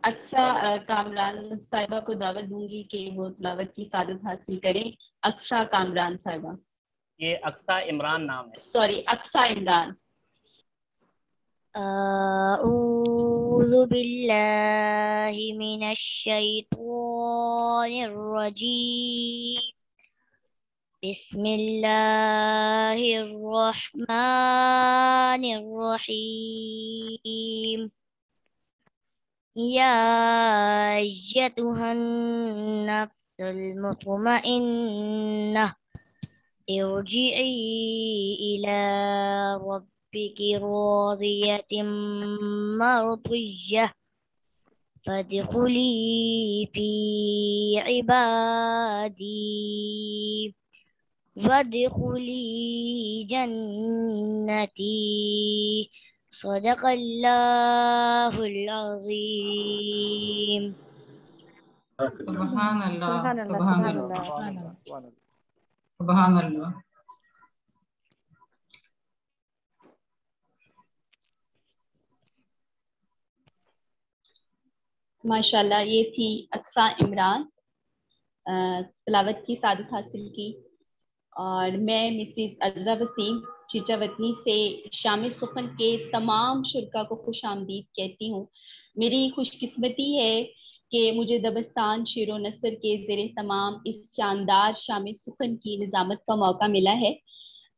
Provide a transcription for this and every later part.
अक्सा कामरान साहिबा को दावत दूंगी कि वो तिलावत की सादत हासिल करें। अक्सा कामरान साहिबा। ये अक्सा इमरान नाम है। सॉरी, अक्सा इमरान। अऊज़ु बिल्लाहि मिनश शैतानिर रजीम। बिस्मिल्लाहिर रहमानिर रहीम। या अय्युहन नफ्सुल मुतमइन्नह इरजिई इला रब्बिकी रादियतिम मर्दिय्यह फदखुली फी इबादी वदखुली जन्नती सदक़ल्लाहुल अज़ीम। सुभान अल्लाह, सुभान अल्लाह, सुभान सुभान अल्लाह, अल्लाह। सुभान अल्लाह। माशाल्लाह, ये थी अक्सा इमरान, तिलावत की सादत हासिल की। और मैं मिसिस अज़रा वसीम चीचावतनी से शाम सुखन के तमाम शुरका को खुश आमदीद कहती हूँ। मेरी खुशकिस्मती है कि मुझे दबस्तान शेर व नसर के ज़ेरे तमाम इस शानदार शाम सुखन की निज़ामत का मौका मिला है।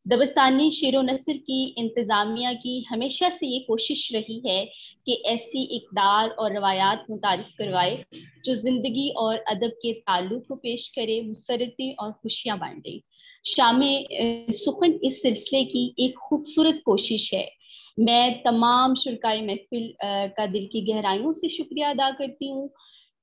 दबस्तानी शेर व नसर की इंतज़ामिया की हमेशा से ये कोशिश रही है कि ऐसी इक़दार और रवायात मुतारिफ करवाए जो ज़िंदगी और अदब के ताल्लुक़ को पेश करे, मुसरती और खुशियाँ बांटे। शामे सुखन इस सिलसिले की एक खूबसूरत कोशिश है। मैं तमाम शुरकाए महफिल का दिल की गहराइयों से शुक्रिया अदा करती हूँ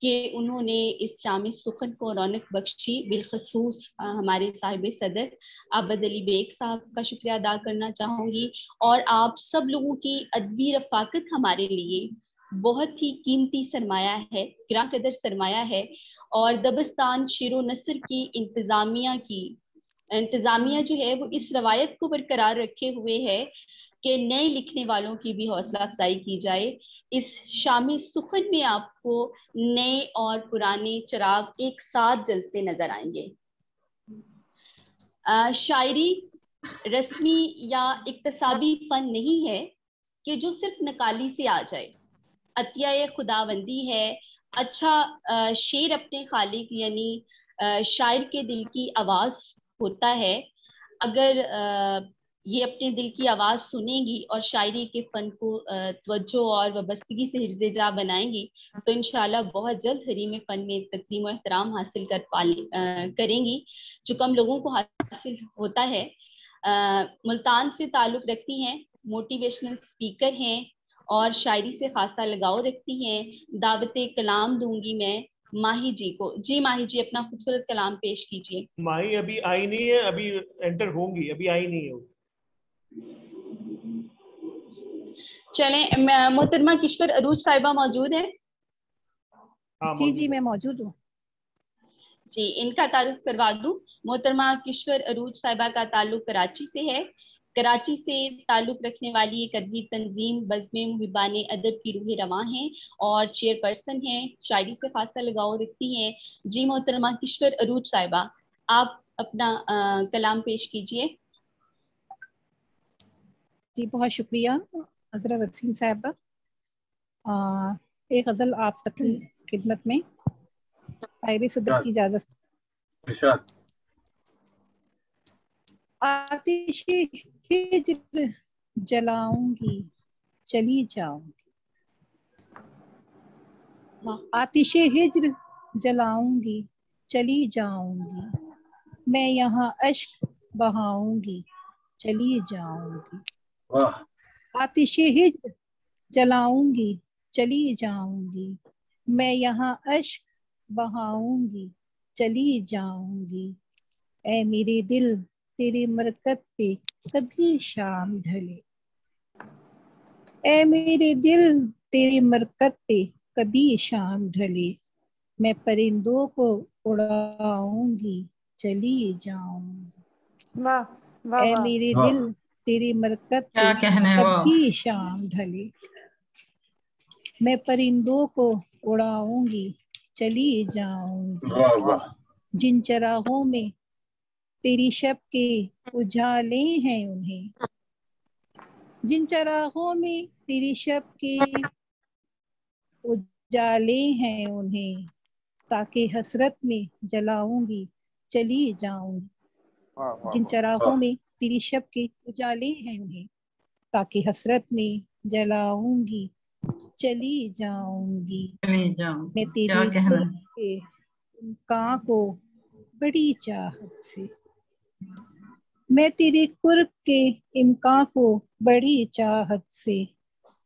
कि उन्होंने इस शामी सुखन को रौनक बख्शी। बिलखसूस हमारे साहिब सदर आबद अली बेग साहब का शुक्रिया अदा करना चाहूँगी। और आप सब लोगों की अदबी रफ़ाकत हमारे लिए बहुत ही कीमती सरमाया है, गिरां कदर सरमाया है। और दबस्तान शेर व नसर की इंतज़ामिया जो है वो इस रवायत को बरकरार रखे हुए है कि नए लिखने वालों की भी हौसला अफजाई की जाए। इस शामी सुखन में आपको नए और पुराने चिराग एक साथ जलते नजर आएंगे। शायरी रस्मी या इक्तसाबी फन नहीं है कि जो सिर्फ नकाली से आ जाए। अतिया खुदाबंदी है। अच्छा शेर अपने खालिक यानी शायर के दिल की आवाज़ होता है। अगर ये अपने दिल की आवाज़ सुनेंगी और शायरी के फ़न को तवज्जो और वबस्तगी से हिर्ज़े जा बनाएंगी तो इंशाल्लाह बहुत जल्द हरीम फ़न में तक़दीम और एहतराम हासिल करेंगी जो कम लोगों को हासिल होता है। मुल्तान से ताल्लुक़ रखती हैं, मोटिवेशनल स्पीकर हैं और शायरी से खासा लगाव रखती हैं। दावत कलाम दूंगी मैं माही जी को। जी माही जी, अपना खूबसूरत कलाम पेश कीजिए। माही अभी आई नहीं है, अभी एंटर होंगी, अभी आई नहीं है। चलें, मोहतरमा किश्वर अरूज साहिबा मौजूद है? जी जी, मैं मौजूद हूँ। जी, इनका तारुफ करवा दूं। मोहतरमा किश्वर अरूज साहिबा का ताल्लुक कराची से है। कराची से ताल्लुक रखने वाली एक अदबी तंजीम बज़्म मुहिबाने अदब की रूह रवां हैं और चेयरपर्सन हैं। शायरी से खासा लगाव रखती हैं। जी मोहतरमा किश्वर अरूज साहिबा, आप अपना कलाम पेश कीजिए। जी बहुत शुक्रिया अज़रा वसीम साहिबा। एक गज़ल आप सबकी खिदमत में साहिब सदर की इजाज़त। आतिश हिज्र जलाऊंगी चली जाऊंगी, आतिश हिज्र जलाऊंगी चली जाऊंगी, मैं यहाँ अश्क बहाऊंगी चली जाऊंगी। आतिश हिज्र जलाऊंगी चली जाऊंगी, मैं यहाँ अश्क बहाऊंगी चली जाऊंगी। ऐ मेरे दिल तेरे मरकत पे कभी शाम ढले, ऐ मेरे दिल तेरी मरकत पे कभी शाम ढले, मैं परिंदों को उड़ाऊंगी चली जाऊंगी। ऐ मेरे दिल तेरी मरकत पे कभी शाम ढले, मैं परिंदों को उड़ाऊंगी चली जाऊंगी। वाह वाह। जिन चरागों में तेरी शब के उजाले हैं उन्हें, जिन चरागों में तेरी शब के उजाले हैं उन्हें, ताकि हसरत में जलाऊंगी चली जाऊंगी। जिन चरागों में तेरी शब के उजाले हैं उन्हें, ताकि हसरत में जलाऊंगी चली जाऊंगी। चले जाऊं। मैं क्या तेरे कहना कुर्ब के इम्कां को बड़ी चाहत से, मैं तेरे कुर्ब के इम्कां को बड़ी चाहत से,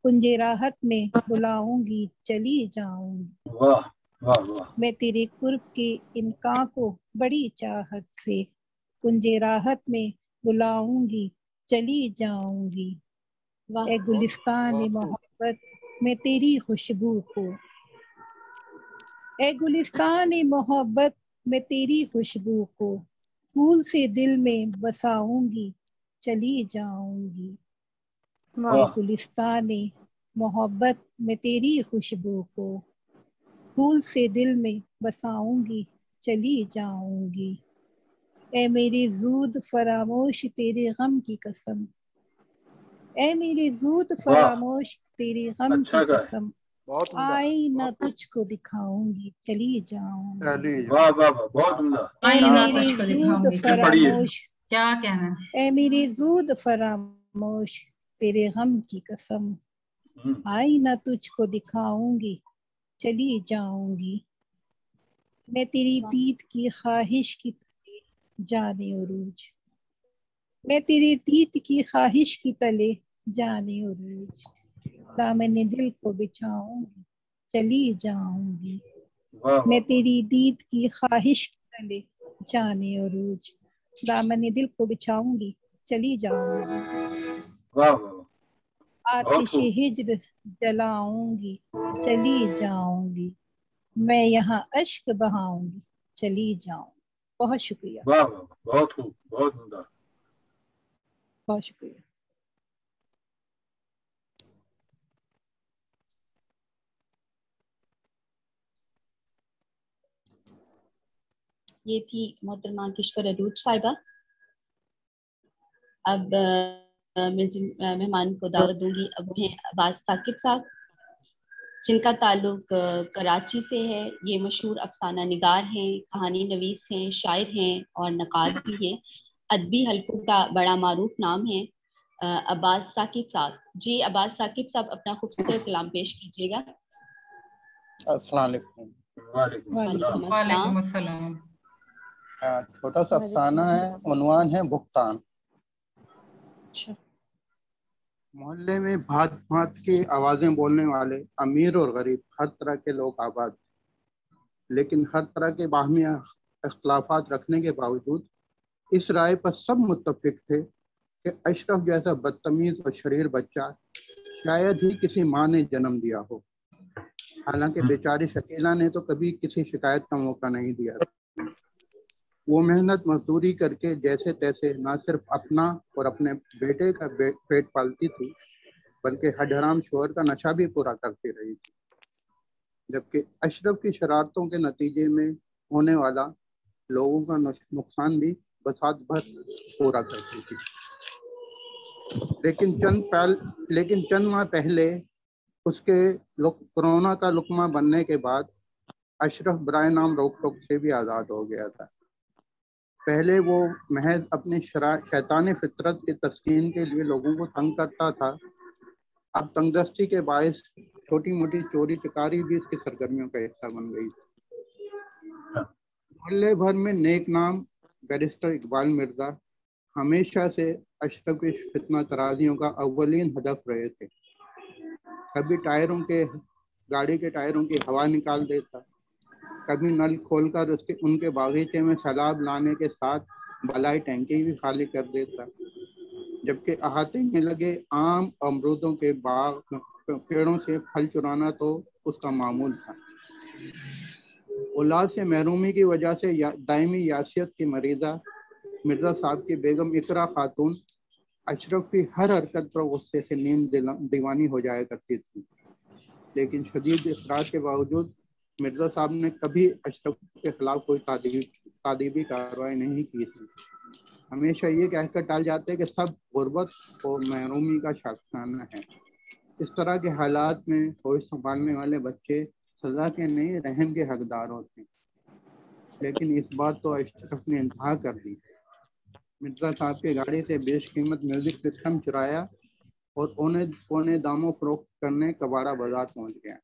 कुंजे राहत में बुलाऊंगी चली जाऊंगी। वाह वाह वाह। मैं तेरे कुर्ब के इम्कां को बड़ी चाहत से, कुंजे राहत में बुलाऊंगी चली जाऊंगी। ए गुलिस्तान मोहब्बत में तेरी खुशबू को, ए गुलिस्तान मोहब्बत में तेरी खुशबू को, फूल से दिल में बसाऊंगी चली जाऊंगी। ए गुलिस्तान मोहब्बत में तेरी खुशबू को, फूल से दिल में बसाऊंगी चली जाऊंगी। ए मेरी ज़ूद फरामोश तेरे गम की कसम, ए मेरी ज़ूद फरामोश तेरे गम की कसम, आई ना तुझको दिखाऊंगी चली जाऊंगी। वाह वाह वाह, बहुत उम्दा। ए मेरी ज़ूद फरामोश, क्या कहना? ए मेरी ज़ूद फरामोश तेरे गम की कसम, आई ना तुझको दिखाऊंगी चली जाऊंगी। मैं तेरी दीद की ख्वाहिश की तले जाने उरूज, मैं तेरी दीद की ख्वाहिश की तले जाने उरूज, दामन दिल को बिछाऊंगी चली जाऊंगी। मैं तेरी दीद की ख्वाहिश की तले जाने उरूज, दामन दिल को बिछाऊंगी चली जाऊंगी। आतिश हिज्र जलाऊंगी चली जाऊंगी, मैं यहाँ अश्क बहाऊंगी चली जाऊं। बहुत शुक्रिया। वाह वाह, बहुत खूब, बहुत उम्दा। बहुत शुक्रिया। ये थी मोहतरमा किश्वर अरूज साहिबा। अब मैं जिन मेहमान को दावत दूंगी अब वो हैं अब्बास साकिब साहब, जिनका ताल्लुक कराची से है। ये मशहूर अफसाना निगार हैं, कहानी नवीस हैं, शायर हैं और नक़ाद भी हैं। अदबी हलकों का बड़ा मारूफ नाम है अब्बास साकिब साहब। जी अब्बास साकिब साहब अपना खूबसूरत कलाम पेश कीजिएगा। अस्सलाम वालेकुम। वालेकुम अस्सलाम। छोटा सा अफसाना है, उन्वान है भुगतान। मोहल्ले में भांत भांत की आवाज़ें बोलने वाले अमीर और गरीब हर तरह के लोग आबाद थे, लेकिन हर तरह के बाहमी इख्तलाफात रखने के बावजूद इस राय पर सब मुत्तफिक थे कि अशरफ जैसा बदतमीज़ और शरीर बच्चा शायद ही किसी माँ ने जन्म दिया हो। हालांकि बेचारी शकीला ने तो कभी किसी शिकायत का मौका नहीं दिया। वो मेहनत मजदूरी करके जैसे तैसे न सिर्फ अपना और अपने बेटे का पेट पालती थी, बल्कि हज हराम शोहर का नशा भी पूरा करती रही थी, जबकि अशरफ की शरारतों के नतीजे में होने वाला लोगों का नुकसान भी बसात भर पूरा करती थी। लेकिन चंद माह पहले उसके कोरोना का लुकमा बनने के बाद अशरफ बराए नाम रोक टोक से भी आज़ाद हो गया था। पहले वो महज अपनी शैतानी फितरत की तस्कीन के लिए लोगों को तंग करता था, अब तंगदस्ती के बायस छोटी मोटी चोरी चकारी भी इसकी सरगर्मियों का हिस्सा बन गई। मोहल्ले भर में नेक नाम बैरिस्टर इकबाल मिर्जा हमेशा से अशरफ की फितना तराजियों का अव्वलीन हदफ रहे थे। कभी गाड़ी के टायरों की हवा निकाल देता, कभी नल खोलकर उनके बागीचे में सैलाब लाने के साथ बलाई टैंकी भी खाली कर देता, जबकि अहाते में लगे आम अमरूदों के बाग पेड़ों से फल चुराना तो उसका मामूल था। औलाद से महरूमी की वजह से दायमी यासियत की मरीज़ा मिर्ज़ा साहब की बेगम इकरा खातून अशरफ की हर हरकत पर गुस्से से नींद दीवानी हो जाया करती थी। लेकिन शदीद इसरार के बावजूद मिर्ज़ा साहब ने कभी अशरफ के खिलाफ कोई तादीबी कार्रवाई नहीं की थी। हमेशा ये कहकर टाल जाते हैं कि सब गुर्बत और महरूमी का शाखसाना है। इस तरह के हालात में होश संभालने वाले बच्चे सज़ा के नहीं रहम के हकदार होते हैं, लेकिन इस बार तो अशरफ ने इंतहा कर दी। मिर्ज़ा साहब की गाड़ी से बेशकीमत म्यूजिक सिस्टम चुराया और पौने दामों फरोख्त करने कबाड़ा बाजार पहुंच गया।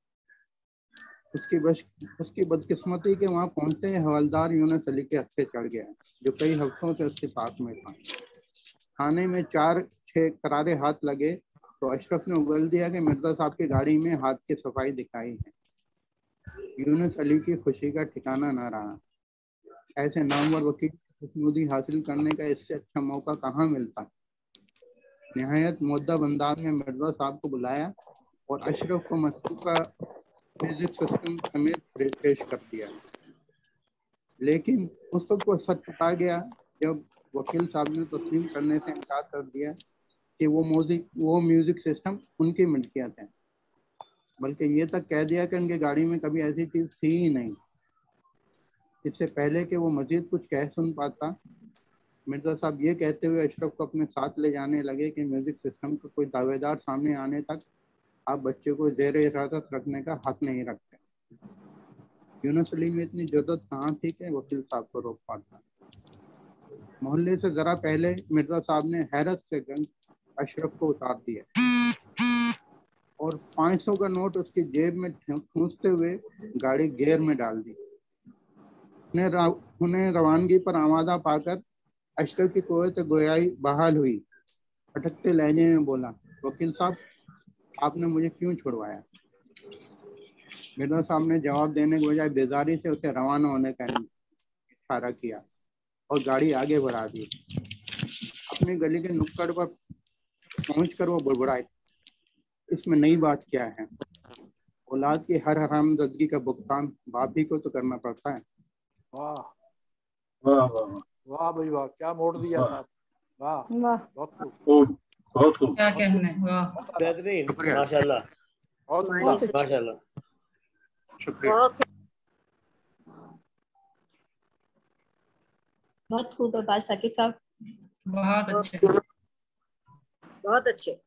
उसकी बदकिस्मती के वहां पहुंचते ही हवलदार यूनुस अली के हत्थे चढ़ गया, जो कई हफ्तों से उसके साथ में था। थाने में 4-6 करारे हाथ लगे तो अशरफ ने उगल दिया कि मिर्ज़ा साहब की गाड़ी में हाथ की सफाई दिखाई है। यूनुस अली की खुशी का ठिकाना न रहा। ऐसे नामवर वकील खुशनुदी हासिल करने का इससे अच्छा मौका कहाँ मिलता। निहायत मुअद्दब अंदाज में मिर्ज़ा साहब को बुलाया और अशरफ को मसरूका म्यूजिक सिस्टम समेत पेश कर दिया। लेकिन उस वक्त वो सच छुपा गया जब वकील साहब ने तस्लीम करने से इनकार कर दिया कि वो म्यूजिक सिस्टम उनकी मिल्कियत है, बल्कि ये तक कह दिया कि उनकी गाड़ी में कभी ऐसी चीज़ थी ही नहीं। इससे पहले कि वो मजीद कुछ कह सुन पाता, मिर्ज़ा साहब ये कहते हुए अशरफ को अपने साथ ले जाने लगे कि म्यूजिक सिस्टम का कोई दावेदार सामने आने तक आप बच्चे को ज़ेर इजाज़त रखने का हक नहीं रखते। यूनुस अली में इतनी जरूरत कहाँ थी कि वकील साहब को रोक पाता। मोहल्ले से ज़रा पहले मिर्ज़ा साहब ने हैरत से गन अशरफ को उतार दिया और 500 का नोट उसकी जेब में ठूंसते हुए गाड़ी गियर में डाल दी। उन्हें रवानगी पर आमादा पाकर अशरफ की कुव्वत गोयाई बहाल हुई। अटकते लहजे में बोला, वकील साहब आपने मुझे क्यों छुड़वाया? मिर्ज़ा साहब ने जवाब देने के बजाय बेजारी से उसे रवाना होने का इशारा किया और गाड़ी आगे बढ़ा दी। अपनी गली के नुक्कड़ पर पहुंचकर वो बुड़बुड़ाए, इसमें नई बात क्या है? औलाद की हर हरामदगी का भुगतान बाप ही को तो करना पड़ता है। वाह वाह वाह वाह भाई वाह, क्या मोड़ दिया साहब। वाह वाह, बहुत खूब, खूब, बहुत खूब। क्या कहने, वाह बेहतरीन, शुक्रिया। माशाल्लाह, बहुत माशाल्लाह। शुक्रिया। बहुत खूब अब्बास साकिब साहब। बहुत अच्छे। बहुत अच्छे।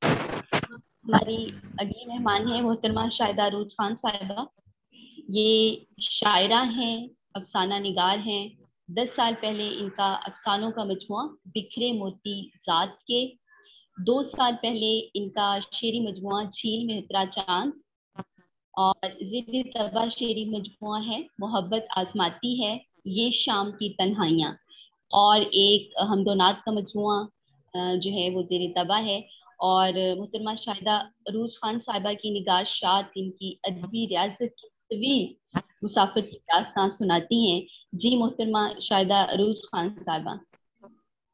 हमारी अगली मेहमान है मोहतरमा शाहिदा अरूज खान साहिबा। ये शायरा हैं, अफसाना निगार हैं। 10 साल पहले इनका अफसानों का मजमुआ बिखरे मोती ज़ात के, 2 साल पहले इनका शेरी मजमुआ झील में उतरा चांद, और ज़िद तबा शेरी मजमुआ है मोहब्बत आजमाती है ये शाम की तन्हाइयाँ, और एक हमदोनात का मजमुआ जो है वो ज़ेर तबा है। और मोहतरमा शाहिदा अरूज खान साहिबा की निगार शात इनकी अदबी रियासत की तवील मुसाफिर की दास्तान सुनाती हैं। जी मोहतरमा शाहिदा अरूज खान साहिबा,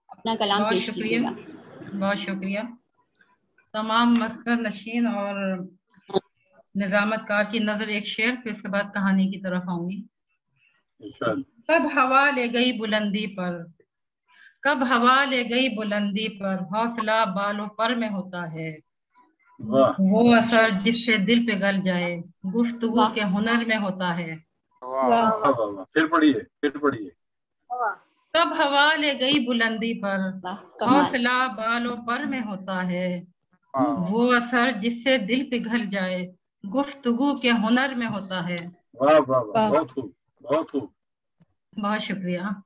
अपना कलाम बहुत पेश शुक्रिया, कीजिएगा। बहुत शुक्रिया। तमाम मस्कर नशीन और निजामतकार की नजर एक शेर, फिर इसके बाद कहानी की तरफ आऊंगी। कब हवा ले गई बुलंदी पर, कब हवा ले गई बुलंदी पर, हौसला बालों पर में होता है वो असर जिससे दिल पिघल जाए, गुफ्तगू के हुनर में होता है। फिर पढ़िए, फिर पढ़िए। कब हवा ले गई बुलंदी पर, हौसला बालों पर में होता है वो असर जिससे दिल पिघल जाए, गुफ्तगू के हुनर में होता है। वाह वाह वाह, बहुत खूब, बहुत खूब। बहुत शुक्रिया।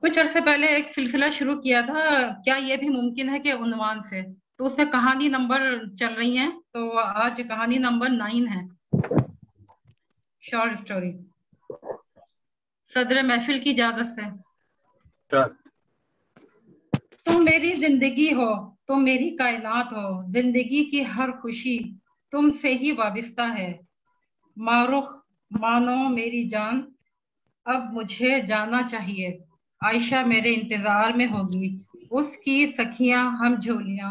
कुछ अर्से पहले एक सिलसिला शुरू किया था, क्या ये भी मुमकिन है कि उन्वान से, तो उसमें कहानी नंबर चल रही हैं, तो आज कहानी नंबर 9 है, शॉर्ट स्टोरी। सदर महफिल की इजाजत से। तुम मेरी जिंदगी हो, तुम मेरी कायनात हो, जिंदगी की हर खुशी तुमसे ही वाबिस्ता है। मारुख मानो मेरी जान, अब मुझे जाना चाहिए। आयशा मेरे इंतजार में होगी, उसकी सखियां हम झोलियां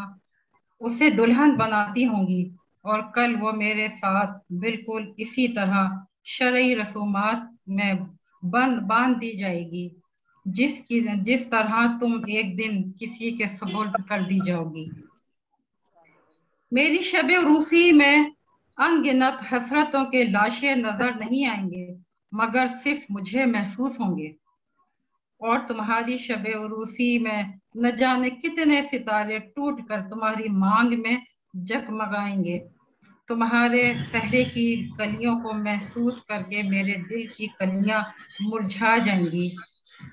उसे दुल्हन बनाती होंगी, और कल वो मेरे साथ बिल्कुल इसी तरह शरई रसूमात में बांध दी जाएगी, जिस तरह तुम एक दिन किसी के सुपुर्द कर दी जाओगी। मेरी शब रूसी में अनगिनत हसरतों के लाशें नजर नहीं आएंगे, मगर सिर्फ मुझे महसूस होंगे। और तुम्हारी शब रूसी में न जाने कितने सितारे टूट कर तुम्हारी मांग में जगमगाएंगे। तुम्हारे सहरे की कलियों को महसूस करके मेरे दिल की कलियां मुरझा जाएंगी।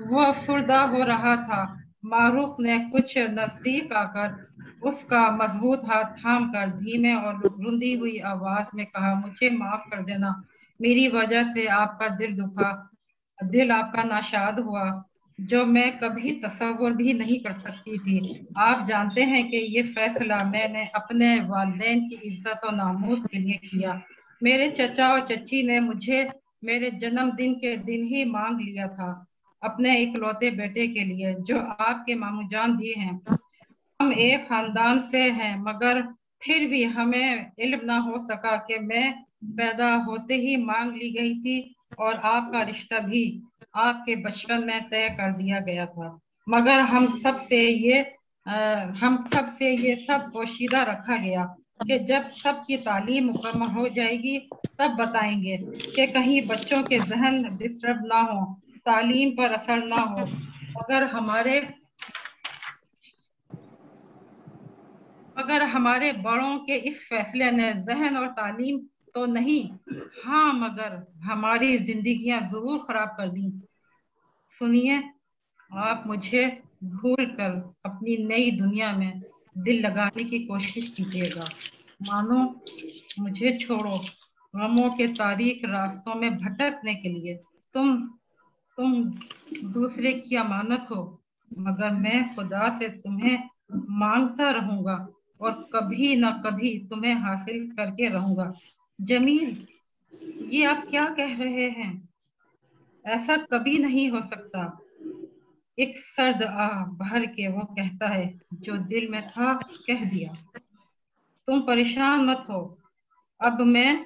वो अफसरदा हो रहा था। मारूफ ने कुछ नजदीक आकर उसका मजबूत हाथ थाम कर धीमे और रुंधी हुई आवाज में कहा, मुझे माफ कर देना, मेरी वजह से आपका दिल दुखा, दिल आपका नाशाद हुआ, जो मैं कभी तसव्वुर भी नहीं कर सकती थी। आप जानते हैं कि ये फैसला मैंने अपने वालिदैन की इज्जत और नामूस के लिए किया। मेरे चचा और चची ने मुझे मेरे जन्मदिन के दिन ही मांग लिया था, अपने इकलौते बेटे के लिए, जो आपके मामूजान भी हैं। हम एक खानदान से हैं, मगर फिर भी हमें इल्म ना हो सका कि मैं पैदा होते ही मांग ली गई थी और आपका रिश्ता भी आपके बचपन में तय कर दिया गया था। मगर हम सब से ये सब पोशीदा रखा गया कि जब सबकी तालीम मुकम्मल हो जाएगी तब बताएंगे, कि कहीं बच्चों के जहन डिस्टर्ब ना हो, तालीम पर असर ना हो। अगर हमारे बड़ों के इस फैसले ने जहन और तालीम तो नहीं, हाँ, मगर हमारी जिंदगियां जरूर खराब कर दी। सुनिए, आप मुझे भूल कर अपनी नई दुनिया में दिल लगाने की कोशिश कीजिएगा। मानो मुझे छोड़ो गमों के तारीख रास्तों में भटकने के लिए। तुम दूसरे की अमानत हो, मगर मैं खुदा से तुम्हें मांगता रहूंगा और कभी न कभी तुम्हें हासिल करके रहूंगा। जमील, ये आप क्या कह रहे हैं? ऐसा कभी नहीं हो सकता। एक सर्द आह भर के वो कहता है, जो दिल में था कह दिया। तुम परेशान मत हो, अब मैं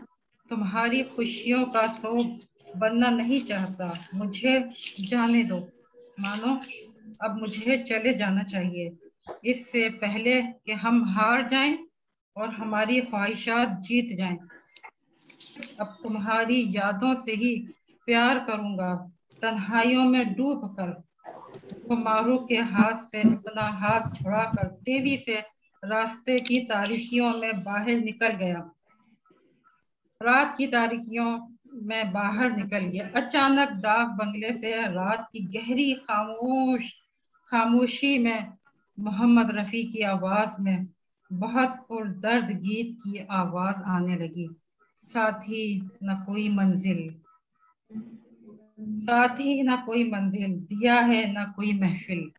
तुम्हारी खुशियों का सोग बनना नहीं चाहता। मुझे जाने दो। मानो अब मुझे चले जाना चाहिए, इससे पहले कि हम हार जाएं और हमारी ख्वाहिशात जीत जाएं। अब तुम्हारी यादों से ही प्यार करूंगा, तन्हाइयों में डूब कर। वो मारू के हाथ से अपना हाथ छुड़ाकर तेजी से रास्ते की तारीकियों में बाहर निकल गया। रात की तारीकियों में बाहर निकल गया। अचानक डाक बंगले से रात की गहरी खामोशी में मोहम्मद रफी की आवाज में बहुत पुरदर्द गीत की आवाज आने लगी। साथी न कोई मंजिल, दिया है न कोई महफिल।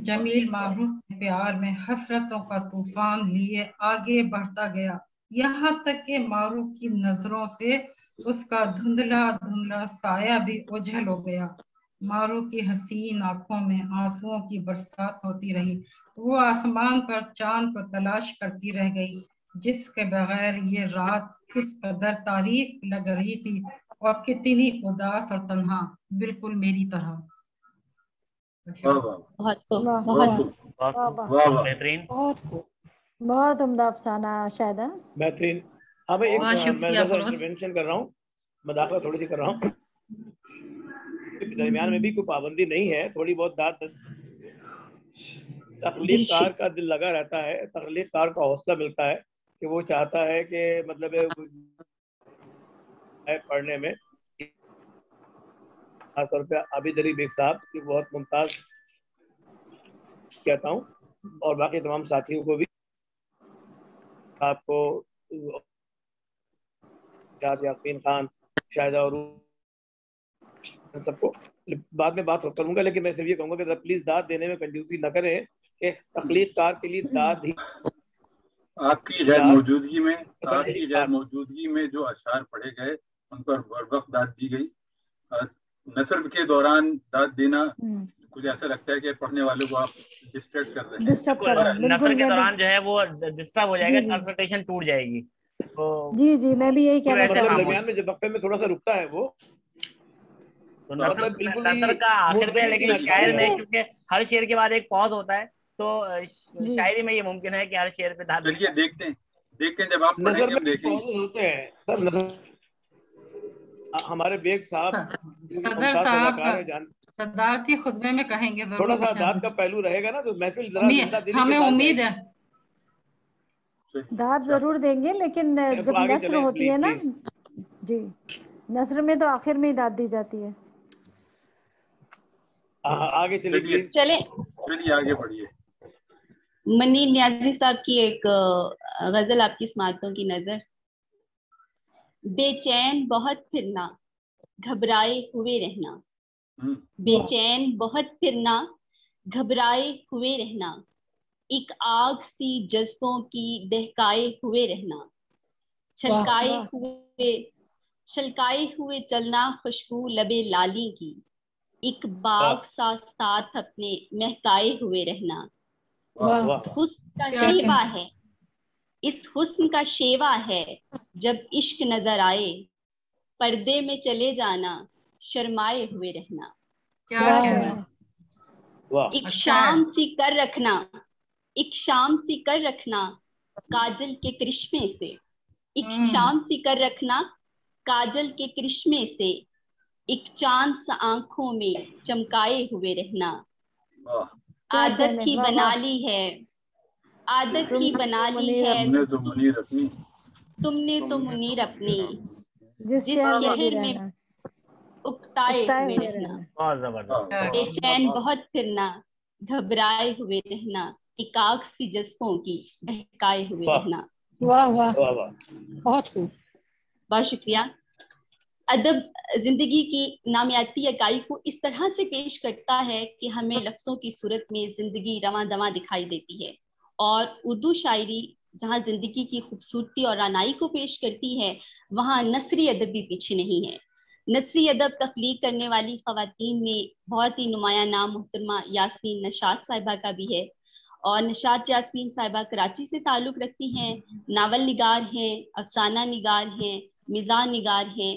जमील मारूफ के प्यार में हसरतों का तूफान लिए आगे बढ़ता गया, यहाँ तक कि मारूफ की नजरों से उसका धुंधला धुंधला साया भी ओझल हो गया। मारूफ की हसीन आंखों में आंसुओं की बरसात होती रही। वो आसमान पर चांद को तलाश करती रह गई, जिसके बगैर ये रात किस कदर तारीफ लग रही थी और कितनी उदास और तन्हा, बिल्कुल मेरी तरह। बहुत उम्दा अफसाना शायद। बेहतरीन। अब एक मैं इंटरवेंशन कर रहा हूँ, मदाखला थोड़ी सी कर रहा हूँ। दरमियान में भी कोई पाबंदी नहीं है, थोड़ी बहुत तख्लीक़कार का दिल लगा रहता है, तख्लीक़कार का हौसला मिलता है कि वो चाहता है कि मतलब पढ़ने में, खासतौर पे आबिद अली बेग साहब की बहुत मुमताज कहता हूँ, और बाकी तमाम साथियों को भी, आपको यास्मीन खान, शाहिदा और सबको बाद में बात करूंगा, लेकिन मैं सिर्फ ये कहूंगा कि प्लीज दाद देने में कंजूसी न करें कि तख्लीक़कार के लिए दाद ही आपकी गैर मौजूदगी में जो अशआर पढ़े गए उन पर बरवक्त दाद दी गई। नस्र के दौरान दाद देना कुछ ऐसा लगता है कि पढ़ने वालों को आप डिस्ट्रैक्ट कर रहे हैं। नस्र के दौरान जो है वो डिस्टर्ब हो जाएगा, कंसंट्रेशन टूट जाएगी। तो जी मैं भी यही कहना चाहता हूं। दरमियान में जब वक्फे में थोड़ा सा रुकता है वो, तो नस्र का आखिर में, लेकिन शायर में क्योंकि हर शेर के बाद एक पॉज होता है, تو शायरी में ये मुमकिन है कि हर शेर पे दाद। चलिए देखते हैं जब आप पढ़ेंगे हम देखेंगे। होते हैं सर हमारे बेग साहब सदर साहब सदारती खुतबे में कहेंगे थोड़ा सा दाद का पहलू रहेगा ना, तो महफिल हमें उम्मीद है दाद जरूर देंगे, लेकिन जब नस्र होती है ना जी, नस्र में तो आखिर में ही दाद दी जाती है। आगे चलिए चलिए आगे बढ़िए। मनीर नियाजी साहब की एक गजल आपकी समातों की नजर। बेचैन बहुत फिरना घबराए हुए रहना, बेचैन बहुत फिरना घबराए हुए रहना, एक आग सी जज्बों की दहकाए हुए रहना, छलकाए हुए चलना खुशबू लबे लाली की, एक बाग सा साथ अपने महकाए हुए रहना। हुस्न का शेवा है, इस हुस्न का शेवा है, जब इश्क नजर आए पर्दे में चले जाना शर्माए हुए रहना। एक शाम सी कर रखना, एक शाम सी कर रखना काजल के करिश्मे से, एक शाम सी कर रखना काजल के करिश्मे से, एक चांद सा आंखों में चमकाए हुए रहना। आदत ही बना ली है, आदत ही बना ली है तुमने तो मुनीर अपनी, जिस शहर में उकताए हुए रहना। बेचैन बहुत फिरना घबराए हुए रहना, एक आग सी जज्बों की बहकाए हुए रहना। वाह वाह बहुत खूब, बहुत शुक्रिया। अदब जिंदगी की नामियाती इकाई को इस तरह से पेश करता है कि हमें लफ्ज़ों की सूरत में जिंदगी रवां दवां दिखाई देती है, और उर्दू शायरी जहाँ जिंदगी की खूबसूरती और रानाई को पेश करती है, वहाँ नसरी अदब भी पीछे नहीं है। नसरी अदब तख्लीक करने वाली ख़वातीन में बहुत ही नुमाया नाम मोहतरमा यास्मीन नशात साहिबा का भी है, और नशात यास्मीन साहिबा कराची से ताल्लुक़ रखती हैं, नावल निगार हैं, अफसाना निगार हैं, मिज़ाह निगार हैं।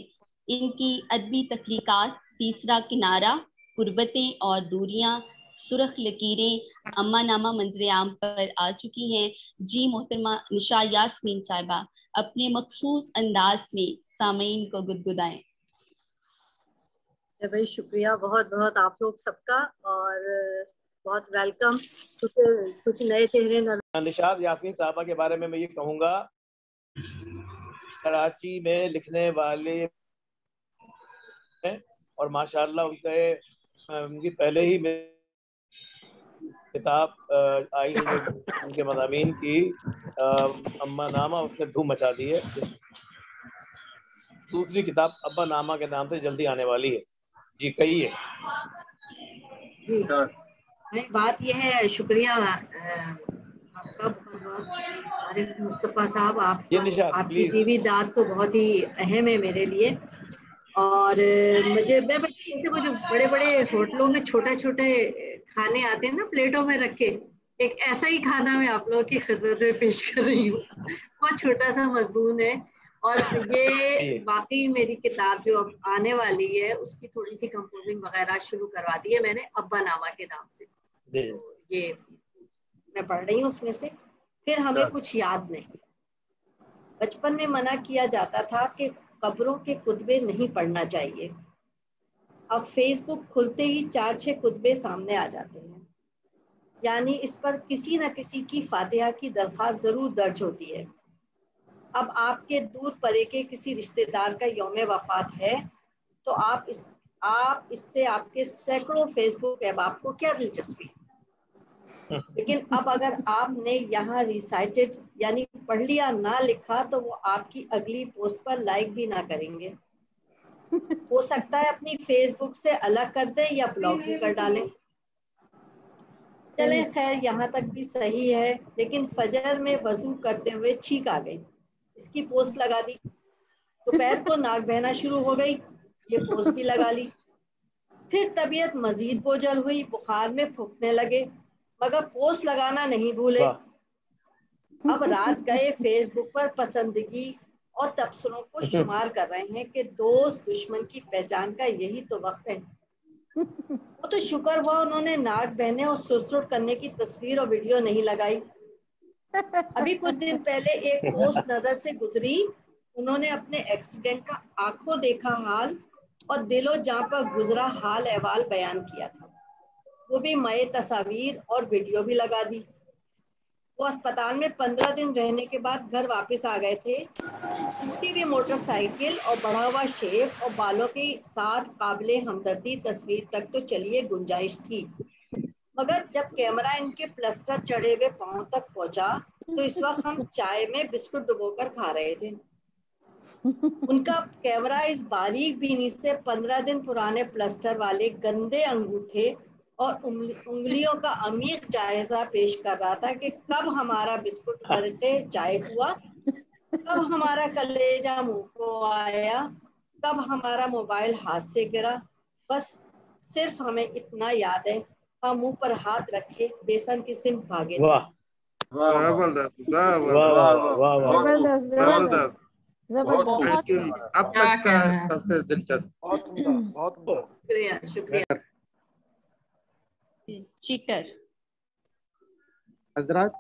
इनकी अदबी तख्लीकात तीसरा किनारा, गुर्बतें और दूरियां, सुरख लकीरें, अम्मा नामा मंजर आम पर आ चुकी हैं। जी मोहतरमा निशा यास्मीन साहिबा अपने मखसूस अंदाज में सामीन को गुदगुदाएं। भाई शुक्रिया बहुत बहुत आप लोग सबका, और बहुत वेलकम। कुछ नए चेहरे निशात यास्मीन साहबा के बारे में मैं ये कहूँगा, कराची में लिखने वाले और माशाल्लाह उनकी पहले ही किताब आई है उनके मज़ामीन की, अम्मा नामा, उसने धूम मचा दी है। दूसरी किताब अब्बा नामा के नाम से जल्दी आने वाली है। जी कहिए। जी बात यह है, शुक्रिया आपका बहुत आरिफ मुस्तफ़ा साहब, आपकी टीवी दाद तो बहुत ही अहम है मेरे लिए। और मैं जैसे वो जो बड़े बड़े होटलों में छोटे छोटे खाने आते हैं ना प्लेटों में रख के, एक ऐसा ही खाना मैं आप लोगों की खिदमत में पेश कर रही हूँ। बहुत छोटा सा मजमून है, और ये वाकई मेरी किताब जो अब आने वाली है उसकी थोड़ी सी कंपोजिंग वगैरह शुरू करवा दी है मैंने अब्बा नामा के नाम से। तो ये मैं पढ़ रही हूँ उसमें से। फिर हमें कुछ याद नहीं। बचपन में मना किया जाता था कि खबरों के कुतबे नहीं पढ़ना चाहिए। अब फेसबुक खुलते ही 4-6 कुतबे सामने आ जाते हैं, यानी इस पर किसी न किसी की फातिहा की दरख्वास्त जरूर दर्ज होती है। अब आपके दूर परे के किसी रिश्तेदार का यौम वफात है तो आप इससे आपके सैकड़ों फेसबुक अहबाब को क्या दिलचस्पी। लेकिन अब अगर आपने यहाँ रिसाइटेड यानी पढ़ लिया ना लिखा तो वो आपकी अगली पोस्ट पर लाइक भी ना करेंगे। हो सकता है अपनी फेसबुक से अलग कर दें या ब्लॉक भी कर डालें। चले खैर यहाँ तक भी सही है, लेकिन फजर में वजू करते हुए छींक आ गई, इसकी पोस्ट लगा दी। दोपहर को नाक बहना शुरू हो गई, ये पोस्ट भी लगा ली। फिर तबीयत मजीद बोझल हुई, बुखार में फूंकने लगे, मगर पोस्ट लगाना नहीं भूले। अब रात गए फेसबुक पर पसंदगी और तबसरों को शुमार कर रहे हैं कि दोस्त दुश्मन की पहचान का यही तो वक्त है। وہ تو شکر ہوا انہوں نے ناک بہنے اور سسر کرنے کی تصویر اور ویڈیو نہیں لگائی. ابھی کچھ دن پہلے ایک پوسٹ نظر سے گزری, انہوں نے اپنے ایکسیڈنٹ کا آنکھوں دیکھا حال اور دل و جاں پر گزرا حال احوال بیان کیا تھا, وہ بھی مئے تصاویر اور ویڈیو بھی لگا دی. وہ اسپتال میں 15 دن رہنے کے بعد گھر واپس آ گئے تھے. ٹوٹی ہوئی موٹر سائیکل اور بڑھا ہوا شیپ اور بالوں کے ساتھ قابل ہمدردی تصویر تک تو چلیے گنجائش تھی, مگر جب کیمرہ ان کے پلسٹر چڑھے ہوئے پاؤں تک پہنچا تو اس وقت ہم چائے میں بسکٹ ڈبو کر کھا رہے تھے. ان کا کیمرہ اس باریک بینی سے 15 دن پرانے پلسٹر والے گندے انگوٹھے اور انگلیوں کا عمیق جائزہ پیش کر رہا تھا کہ کب ہمارا بسکٹ گھرٹے چائے ہوا, کب ہمارا کلیجہ منہ کو آیا, کب ہمارا موبائل ہاتھ سے گرا. بس صرف ہمیں اتنا یاد ہے, ہم منہ پر ہاتھ رکھے بیسن کی سمت بھاگے تھے. اب تک کا سب سے دلچسپ. بہت شکریہ شکریہ. چیٹر. حضرات,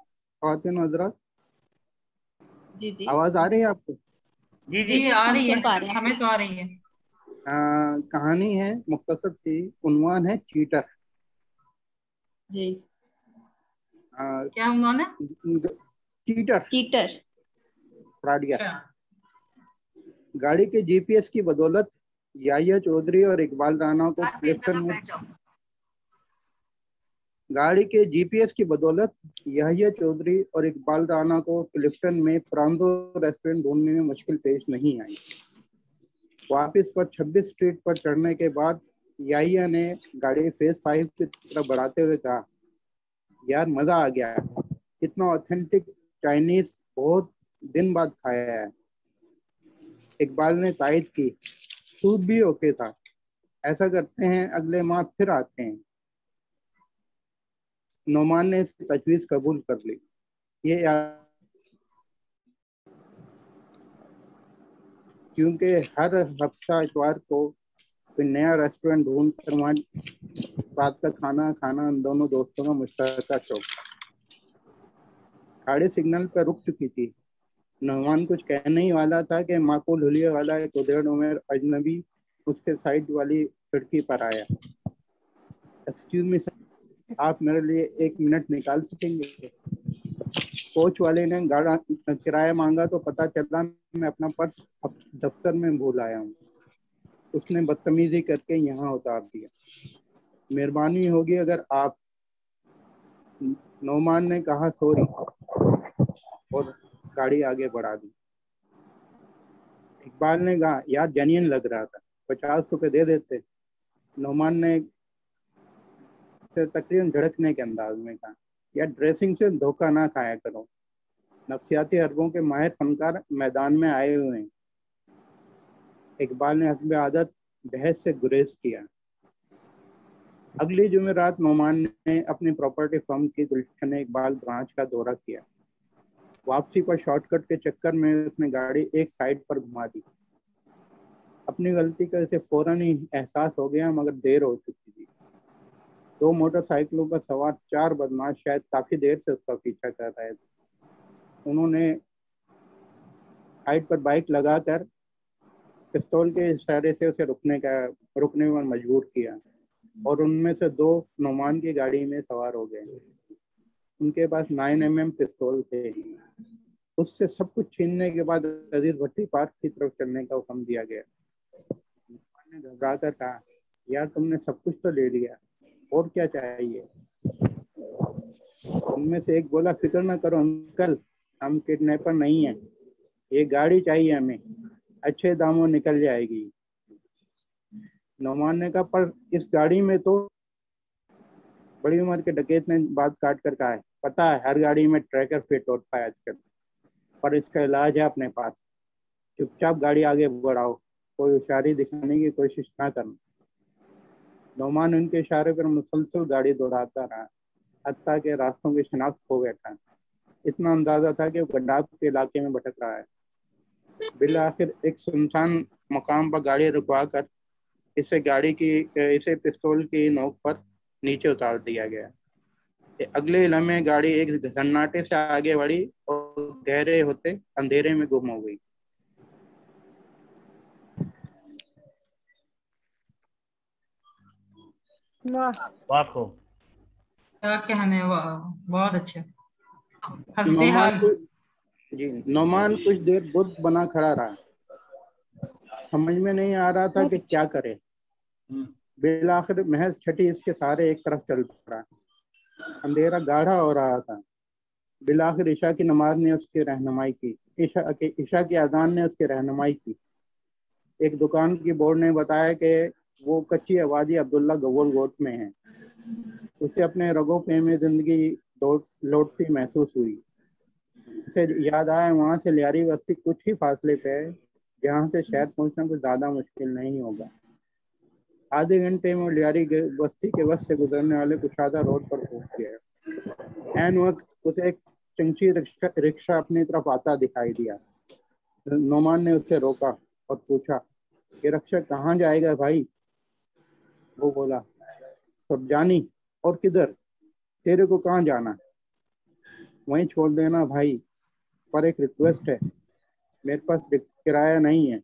خواتین حضرات, جی جی آواز آ رہی ہے آپ کو؟ جی جی آ رہی ہے, ہمیں تو آ رہی ہے. کہانی ہے مختصر سی, عنوان ہے چیٹر. جی کیا عنوان ہے؟ چیٹر. چیٹر. فراڈیا. گاڑی کے جی پی ایس کی بدولت یحییٰ چودھری اور اقبال رانا کو کلفٹن میں اور اقبال رانا کو کلفٹن میں پراندو ریسٹورنٹ ڈھونڈنے میں مشکل پیش نہیں آئی. واپس پر 26 اسٹریٹ پر چڑھنے کے بعد یحییٰ نے گاڑی فیز 5 کی طرف بڑھاتے ہوئے کہا, یار مزہ آ گیا, اتنا اوتھینٹک چائنیز بہت دن بعد کھایا ہے. اقبال نے تائید کی, سوپ بھی اوکے تھا, ایسا کرتے ہیں اگلے ماہ پھر آتے ہیں. نعمان نے اس کی تجویز قبول کر لی. یہ کیونکہ ہر ہفتہ اتوار کو کوئی نیا ریسٹورنٹ ڈھونڈ کر وہاں رات کا کھانا کھانا ان دونوں دوستوں کا مشترکہ شوق. گاڑی سگنل پہ رک چکی تھی. نعمان کچھ کہنے ہی والا تھا کہ معقول حلیے والا ایک ادھیڑ عمر اجنبی اس کے سائڈ والی کھڑکی پر آیا. ایکسکیوز می سر, آپ میرے لیے 1 منٹ نکال سکیں گے؟ کوچ والے نے گاڑا کرایہ مانگا تو پتا چلا میں اپنا پرس دفتر میں بھول آیا ہوں. اس نے بدتمیزی کر کے یہاں اتار دیا. مہربانی ہوگی اگر آپ. نعمان نے کہا سوری اور گاڑی آگے بڑھا دی. اقبال نے کہا یار جینین لگ رہا تھا, 50 روپے دے دیتے. نعمان نے تقریباً جھڑکنے کے انداز میں کہا یا ڈریسنگ سے دھوکہ نہ کھایا کرو, نفسیاتی حربوں کے ماہر فنکار میدان میں آئے ہوئے ہیں. اقبال نے حسب عادت بحث سے گریز کیا. اگلی جمعرات نعمان نے اپنی پراپرٹی فرم کی گلشن اقبال برانچ کا دورہ کیا. واپسی پر شارٹ کٹ کے چکر میں اس نے گاڑی ایک سائڈ پر گھما دی. اپنی غلطی کا اسے فوراً ہی احساس ہو گیا, مگر دیر ہو چکی تھی. 2 موٹر سائیکلوں پر سوار 4 بدماش شاید کافی دیر سے اس کا پیچھا کر رہے تھے. انہوں نے سائڈ پر بائک لگا کر پستول کے اشارے سے اسے رکنے میں مجبور کیا, اور ان میں سے 2 نعمان کی گاڑی میں سوار ہو گئے. ان کے پاس 9mm پستول تھے. اس سے سب کچھ چھیننے کے بعد عزیز بھٹی پارک کی طرف چلنے کا حکم دیا گیا. نعمان نے گھبرا کر کہا یار تم نے سب کچھ تو لے لیا, اور کیا چاہیے؟ ان میں سے ایک بولا فکر نہ کرو انکل, ہم کڈنیپر نہیں ہیں, یہ گاڑی چاہیے ہمیں, اچھے داموں نکل جائے گی. نعمان نے کہا پر اس گاڑی میں تو. بڑی عمر کے ڈکیت نے بات کاٹ کر کہا ہے پتا ہے ہر گاڑی میں ٹریکر فٹ ہوتا ہے آج کل, پر اس کا علاج ہے اپنے پاس. چپ چاپ گاڑی آگے بڑھاؤ, کوئی ہوشیاری دکھانے کی کوشش نہ کرنا. نعمان ان کے اشارے پر مسلسل گاڑی دوڑاتا رہا حتیٰ کہ راستوں کی شناخت کھو بیٹھا. اتنا اندازہ تھا کہ وہ گنڈاب کے علاقے میں بھٹک رہا ہے. بالآخر ایک سنسان مقام پر گاڑی رکوا کر इसे पिस्तौल की नोक पर नीचे उतार दिया गया। अगले लम्हे गाड़ी एक सन्नाटे से आगे बढ़ी और गहरे होते अंधेरे में गुम हो गई। बहुत खूब। क्या कहने, बहुत अच्छे। हंसते हाल नोमान कुछ देर बुद्ध बना खड़ा रहा, समझ में नहीं आ रहा था कि क्या करे। बिलाखिर महज छठी इसके सारे एक तरफ चल पड़ा। अंधेरा गाढ़ा हो रहा था। बिलाखिर ईशा की नमाज ने उसकी रहनुमाई की, ईशा की अजान ने उसकी रहनुमाई की। एक दुकान की बोर्ड ने बताया कि वो कच्ची आबादी अब्दुल्ला गवोल गोट में है। उसे अपने रगो पे में जिंदगी लौटती महसूस हुई। उसे याद आया वहां से लियारी बस्ती कुछ ही फासले पे है, जहाँ से शहर पहुंचना कुछ ज्यादा मुश्किल नहीं होगा। आधे घंटे में लियारी बस्ती के बस से गुजरने वाले कुशादा रोड पर पहुंच गया। ऐन वक्त उसे एक चंची रिक्शा अपनी तरफ आता दिखाई दिया। नोमान ने उसे रोका और पूछा, ये रिक्शा कहाँ जाएगा भाई? वो बोला, सुरजानी। और किधर? तेरे को कहाँ जाना? वहीं छोड़ देना भाई, पर एक रिक्वेस्ट है, मेरे पास किराया नहीं है।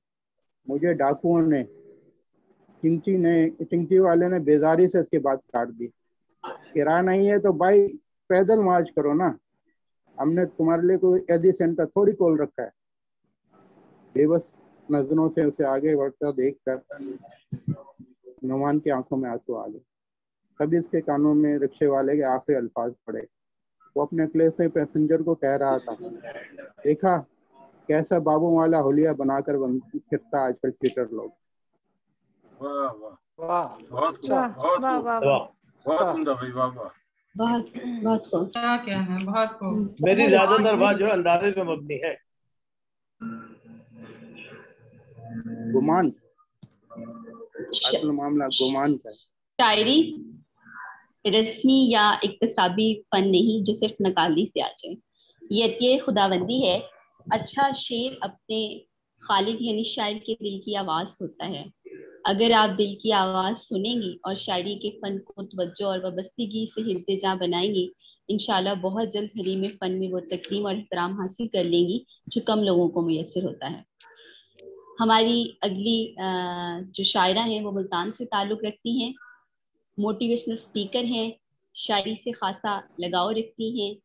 मुझे डाकुओं ने, चिंची वाले ने बेजारी से इसकी बात काट दी। किराया नहीं है तो भाई पैदल मार्च करो ना, हमने तुम्हारे लिए कोई एडी सेंटर थोड़ी खोल रखा है। बेबस नजरों से उसे आगे बढ़ता देखकर नोमान की आंखों में आंसू आ गए। तभी इसके कानों में रिक्शे वाले के आखिरी अल्फाज पड़े। वो अपने प्लेस से पैसेंजर को कह रहा था, देखा कैसा बाबू वाला होलिया बनाकर फिरता आजकल ट्विटर लोग। वाह वाह वाह, बहुत सुंदर भाई, वाह वाह, बहुत खूब। क्या कहना है, बहुत खूब। मेरी ज्यादातर बात जो अंदाजे पे मबनी है। गुमान, असल मामला गुमान का है। शायरी रस्मी या इक्तसाबी फन नहीं जो सिर्फ नकाली से आ जाए, ये खुदाबंदी है। अच्छा शेर अपने खालिक यानी शायर के दिल की आवाज़ होता है। अगर आप दिल की आवाज़ सुनेंगी और शायरी के फ़न को तवज्जो और वाबस्तगी से हिर्ज़े जां बनाएंगी, इंशाल्लाह बहुत जल्द हरीम फ़न में वो तकरीम और एहतराम हासिल कर लेंगी जो कम लोगों को मुयस्सर होता है। हमारी अगली जो शायरा हैं वो मुल्तान से ताल्लुक़ रखती हैं, मोटिवेशनल स्पीकर हैं, शायरी से खासा लगाव रखती हैं।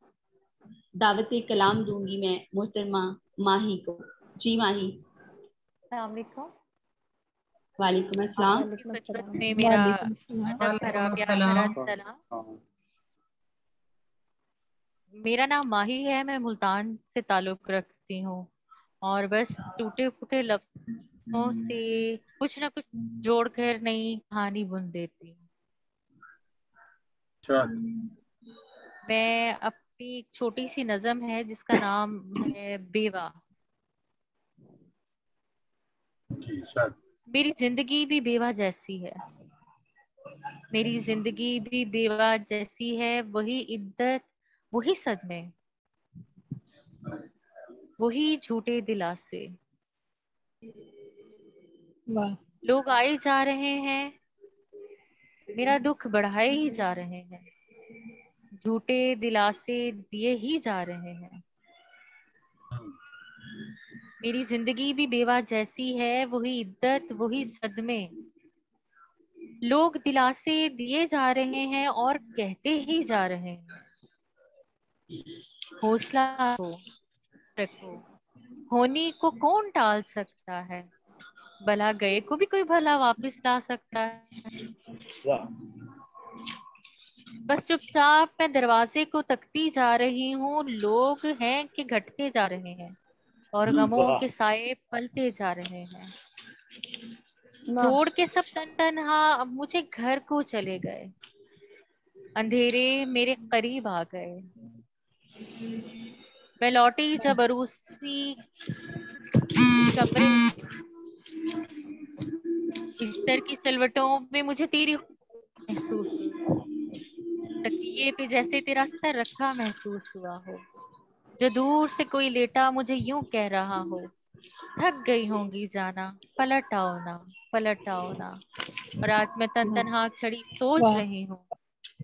दावत कलाम दूंगी मैं मोहतरमा माही को। जी माही। वालेकुम अस्सलाम। मेरा नाम माही है, मैं मुल्तान से ताल्लुक़ रखती हूँ और बस टूटे फूटे लफ्ज़ों से कुछ ना कुछ जोड़कर नई कहानी बुन देती हूँ। मैं अपनी एक छोटी सी नज़म है जिसका नाम है बेवा। मेरी जिंदगी भी बेवा जैसी है, मेरी जिंदगी भी बेवा जैसी है। वही इद्दत, वही सदमे, वही झूठे दिलासे। लोग आए जा रहे हैं, मेरा दुख बढ़ाए ही जा रहे हैं, झूठे दिलासे दिए ही जा रहे हैं। मेरी जिंदगी भी बेवा जैसी है, वही इद्दत, वही सदमे। लोग दिलासे दिए जा रहे हैं और कहते ही जा रहे हैं, हौसला रखो, होनी को कौन टाल सकता है, भला गए को भी कोई भला वापस ला सकता है। बस चुपचाप मैं दरवाजे को तकती जा रही हूँ। लोग हैं कि घटते जा रहे हैं और गमों के साए पलते जा रहे हैं। छोड़ के सब तन्हा अब मुझे घर को चले गए, अंधेरे मेरे करीब आ गए। मैं लौटी जब अरूसी कमरे, बिस्तर की सिलवटों में मुझे तेरी महसूस हुई, तकिए पे जैसे तेरा सर रखा महसूस हुआ हो, जो दूर से कोई लेटा मुझे यूं कह रहा हो, थक गई होंगी जाना, पलट आओ ना, पलट आओ ना। और आज मैं तनहा खड़ी सोच रही हूँ,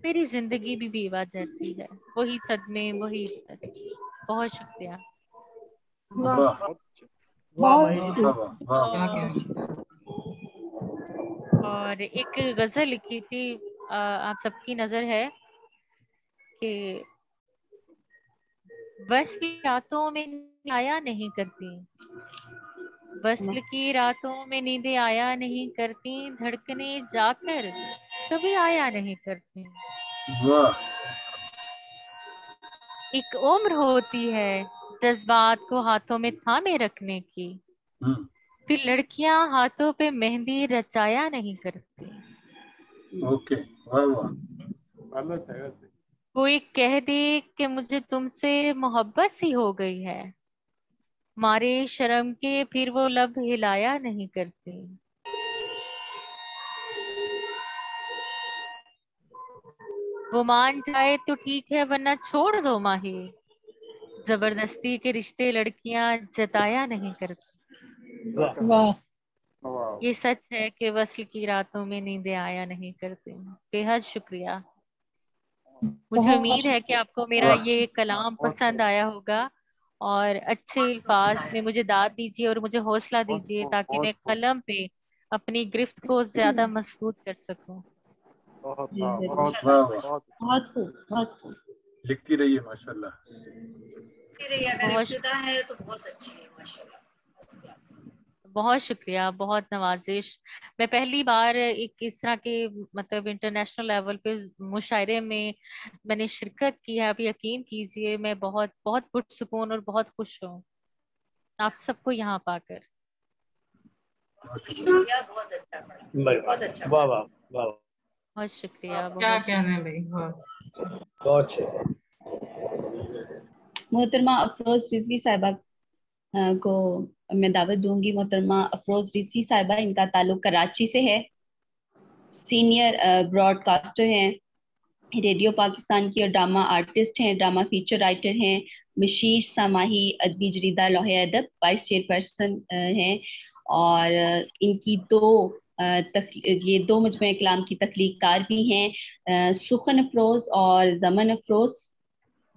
मेरी जिंदगी भी बेवा जैसी है, वही सदमे वही इज्जत। बहुत शुक्रिया। और एक गजल लिखी थी, आप सबकी नजर है कि वस्ल की रातों में नींद आया नहीं करती, वस्ल की रातों में नींदें आया नहीं करती, धड़कने जाकर कभी आया नहीं करती। एक उम्र होती है जज्बात को हाथों में थामे रखने की, फिर लड़कियां हाथों पे मेहंदी रचाया नहीं करती। ओके, वाह वाह। कोई कह दे कि मुझे तुमसे मोहब्बत सी हो गई है, मारे शर्म के फिर वो लब हिलाया नहीं करती। वो मान जाए तो ठीक है वरना छोड़ दो माही, जबरदस्ती के रिश्ते लड़कियां जताया नहीं करती। ये सच है कि वस्ल की रातों में नींदें आया नहीं करती। बेहद शुक्रिया। मुझे उम्मीद है कि आपको मेरा ये कलाम पसंद आया होगा, और अच्छे अल्फाज में मुझे दाद दीजिए और मुझे हौसला दीजिए ताकि मैं कलम पे अपनी गिरफ्त को ज्यादा मजबूत कर सकूं। बहुत लिखती रहिए माशाल्लाह। अगर इब्तिदा है तो बहुत अच्छी है माशाल्लाह। बहुत शुक्रिया, बहुत नवाजिश। मैं पहली बार एक इस तरह के मतलब इंटरनेशनल लेवल पे मुशायरे में मैंने शिरकत की है। आप यकीन कीजिए मैं बहुत बहुत पुरसुकून और बहुत खुश हूँ आप सबको यहाँ पाकर। बहुत अच्छा, बहुत अच्छा। वाह वाह वाह, बहुत शुक्रिया। क्या कहना है भाई, बहुत अच्छा। मोहतरमा अफरोज रिजवी साहिबा को मैं दावत दूंगी। मोहतरमा अफरोज रिजवी साहिबा, इनका ताल्लुक कराची से है, सीनियर ब्रॉडकास्टर हैं, रेडियो पाकिस्तान की, और ड्रामा आर्टिस्ट हैं, ड्रामा फीचर राइटर हैं, मशीर समाही अदबी जरीदा लौहे अदब वाइस चेयरपर्सन हैं, और इनकी ये दो मजमूए कलाम की तख्लीक़कार भी हैं। सुखन अफरोज और जमन अफरोज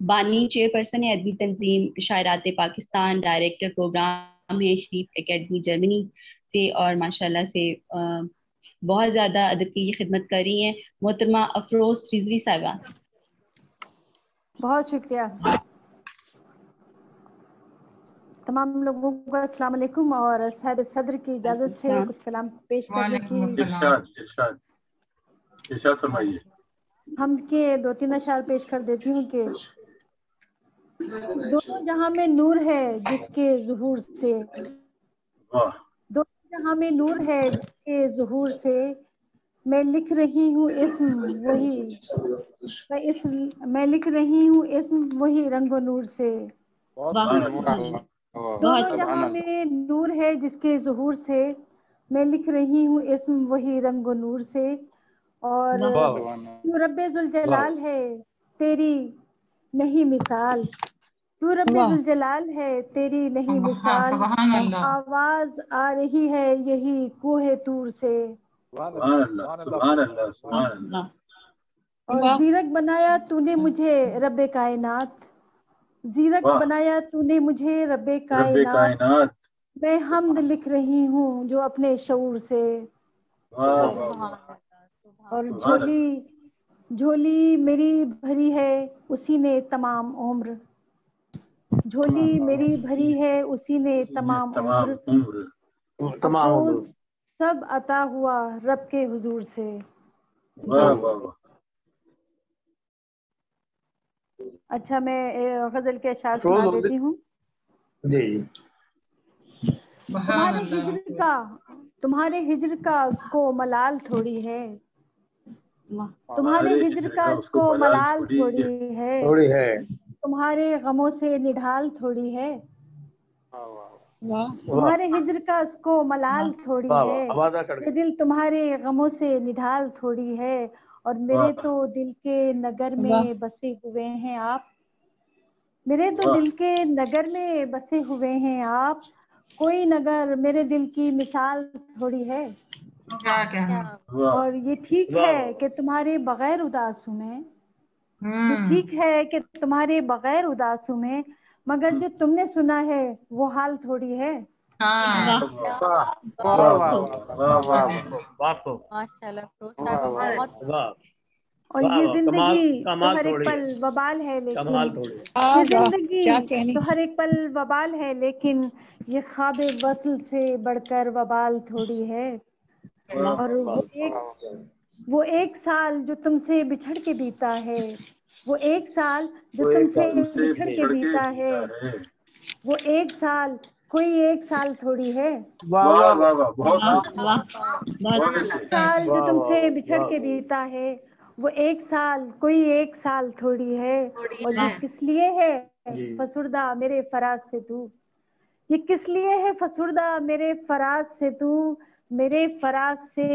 बानी चेयरपर्सन है अदबी तंजीम शायरात पाकिस्तान, डायरेक्टर प्रोग्राम है शरीफ एकेडमी जर्मनी से, और माशाल्लाह से बहुत ज़्यादा अदब की ये खिदमत कर रही हैं। मोहतरमा अफरोज रिजवी साहिबा। बहुत शुक्रिया। तमाम लोगों को अस्सलाम वालेकुम, और साहिब सदर की इजाज़त से कुछ कलाम पेश करने की इरशाद फरमाइए। हम के 2-3 अशार पेश कर देती हूँ कि दोनों जहां में नूर है जिसके ज़ुहूर से, दोनों जहां में नूर है जिसके ज़ुहूर से, मैं लिख रही हूँ इस्म वही, मैं लिख रही हूँ इस्म वही रंगो नूर से। दोनों जहां में नूर है जिसके ज़ुहूर से, मैं लिख रही हूँ इस्म वही रंगो नूर से। और तू रब्बे जुल जलाल है तेरी नहीं मिसाल, तू रब्बे जुल जलाल है तेरी नहीं मिसाल, आवाज आ रही है यही कोहे तूर से। और जीरक बनाया तूने मुझे रब्बे कायनात, जीरक बनाया तूने मुझे रब्बे कायनात, मैं हम्द लिख रही हूँ जो अपने शऊर से। और झोली मेरी भरी है उसी ने तमाम उम्र, झोली मेरी भरी है उसी ने तमाम उम्र, अफरोज सब अता हुआ रब के हुजूर से। अच्छा, मैं गजल के अशार सुना देती हूँ। तुम्हारे हिज्र का उसको मलाल थोड़ी है, तुम्हारे हिज्र का उसको मलाल थोड़ी है, तुम्हारे गमों से निढाल थोड़ी है, तुम्हारे हिज्र का उसको मलाल थोड़ी है, ये दिल तुम्हारे गमों से निढाल थोड़ी है। और मेरे तो दिल के नगर में बसे हुए हैं आप, मेरे तो दिल के नगर में बसे हुए हैं आप, कोई नगर मेरे दिल की मिसाल थोड़ी है, اور یہ ٹھیک ہے کہ تمہارے بغیر اداس ہوں میں، یہ ٹھیک ہے کہ تمہارے بغیر اداس ہوں میں، مگر جو تم نے سنا ہے وہ حال تھوڑی ہے۔ اور یہ زندگی تو ہر ایک پل وبال ہے، لیکن یہ زندگی تو ہر ایک پل وبال ہے، لیکن یہ خواب وصل سے بڑھ کر وبال تھوڑی ہے۔ اور وہ ایک سال جو تم سے بچھڑ کے بیتا ہے، وہ ایک سال جو تم سے بچھڑ کے بیتا ہے، وہ ایک سال کوئی ایک سال تھوڑی ہے۔ ایک سال جو تم سے بچھڑ کے بیتا ہے، وہ ایک سال کوئی ایک سال تھوڑی ہے۔ اور یہ کس لیے ہے فسردہ میرے فراز سے تو، یہ کس لیے ہے فسردہ میرے فراز سے تو، میرے فراز سے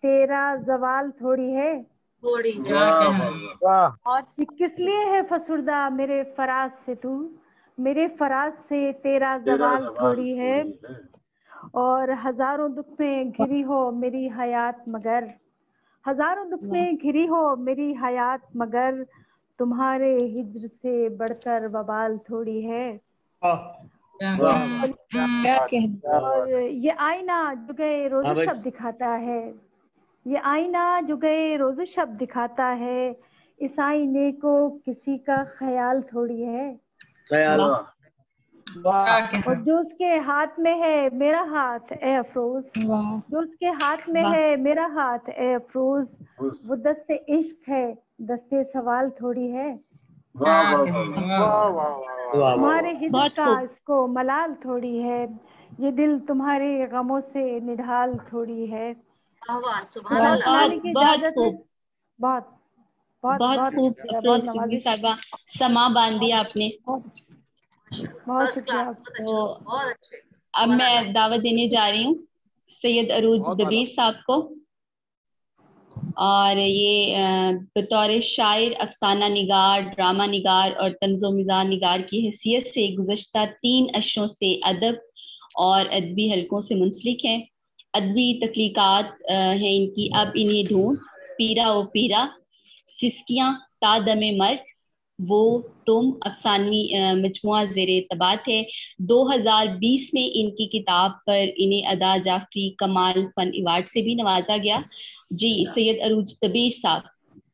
تیرا زوال تھوڑی ہے۔ اور یہ کس لیے ہے فسردہ میرے فراز سے تو، میرے فراز سے تیرا زوال تھوڑی ہے۔ اور ہزاروں دکھ میں گھری ہو میری حیات مگر، ہزاروں دکھ میں گھری ہو میری حیات مگر، تمہارے ہجر سے بڑھ کر وبال تھوڑی ہے۔ اور یہ آئینہ جو گئے روز و شب دکھاتا ہے، یہ آئینہ جو گئے روز و شب دکھاتا ہے، اس آئینے کو کسی کا خیال تھوڑی ہے۔ اور جو اس کے ہاتھ میں ہے میرا ہاتھ اے افروز، جو اس کے ہاتھ میں ہے میرا ہاتھ اے افروز، وہ دست عشق ہے دست سوال تھوڑی ہے۔ تمہارے ہجر کا اس کو ملال تھوڑی ہے، یہ دل تمہارے غموں سے نڈھال تھوڑی ہے۔ بہت بہت خوب افروز رضوی صاحبہ، سما باندھی آپ نے۔ بہت شکریہ۔ تو اب میں دعوت دینے جا رہی ہوں سید عروج دبیر صاحب کو، اور یہ بطور شاعر، افسانہ نگار، ڈرامہ نگار اور طنز و مزاح نگار کی حیثیت سے گزشتہ 3 عشروں سے ادب اور ادبی حلقوں سے منسلک ہیں۔ ادبی تخلیقات ہیں ان کی اب انہیں ڈھونڈ، پیرا او پیرا، سسکیاں تا دم مرگ، وہ تم افسانوی مجموعہ زیر طباعت ہے۔ 2020 میں ان کی کتاب پر انہیں ادا جعفری کمال فن ایوارڈ سے بھی نوازا گیا۔ جی سید عروج دبیر صاحب،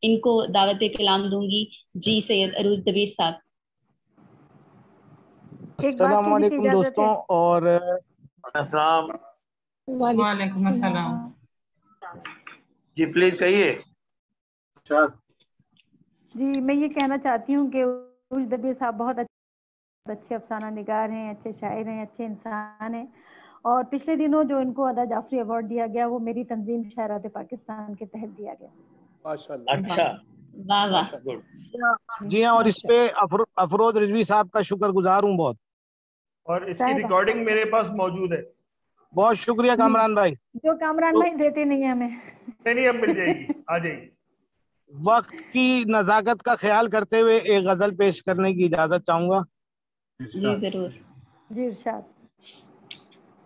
ان کو دعوت کلام دوں گی۔ جی سید عروج دبیر صاحب۔ السلام علیکم دوستوں، اور السلام وعلیکم السلام۔ جی پلیز کہیے۔ جی میں یہ کہنا چاہتی ہوں کہ عروج دبیر صاحب بہت اچھے افسانہ نگار ہیں، اچھے شاعر ہیں، اچھے انسان ہیں، اور پچھلے دنوں جو ان کو ادا جعفری ایوارڈ دیا گیا وہ میری تنظیم شاعرات پاکستان کے تحت دیا گیا۔ اچھا، واہ واہ۔ جی ہاں، اور اس پہ افروز رضوی صاحب کا شکر گزار ہوں بہت، اور اس کی ریکارڈنگ میرے پاس موجود ہے۔ بہت شکریہ کامران بھائی۔ جو کامران بھائی دیتے نہیں ہیں ہمیں۔ نہیں اب مل جائے گی، آ جائے گی۔ وقت کی نزاکت کا خیال کرتے ہوئے ایک غزل پیش کرنے کی اجازت چاہوں گا۔ جی ضرور۔ جی ارشاد۔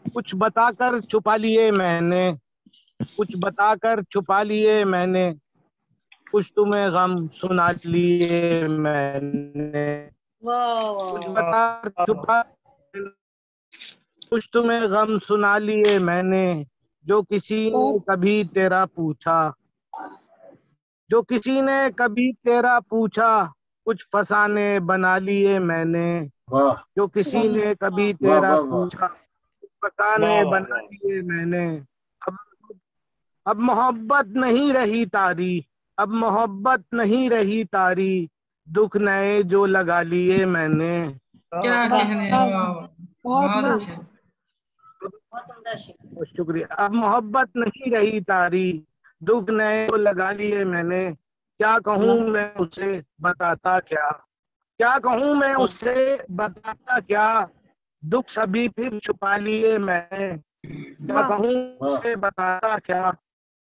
کچھ بتا کر چھپا لیے میں نے، کچھ بتا کر چھپا لیے میں نے، کچھ تمہیں غم سنا لیے میں نے، کچھ بتا کر چھپا، کچھ تمہیں غم سنا لیے میں نے، جو کسی نے کبھی تیرا پوچھا، جو کسی نے کبھی تیرا پوچھا، کچھ فسانے بنا لیے میں نے، جو کسی نے کبھی تیرا پوچھا، فسانے بنا لیے میں نے۔ اب محبت نہیں رہی تاری، اب محبت نہیں رہی تاری، دکھ نئے جو لگا لیے میں نے۔ بہت شکریہ۔ اب محبت نہیں رہی تاری، دکھ نئے جو لگا لیے میں نے، کیا کہوں میں اسے بتاتا کیا، کیا کہوں میں اسے بتاتا کیا، دکھ سبھی پھر چھپا لیے میں نے، کیا کہوں اسے بتاتا کیا،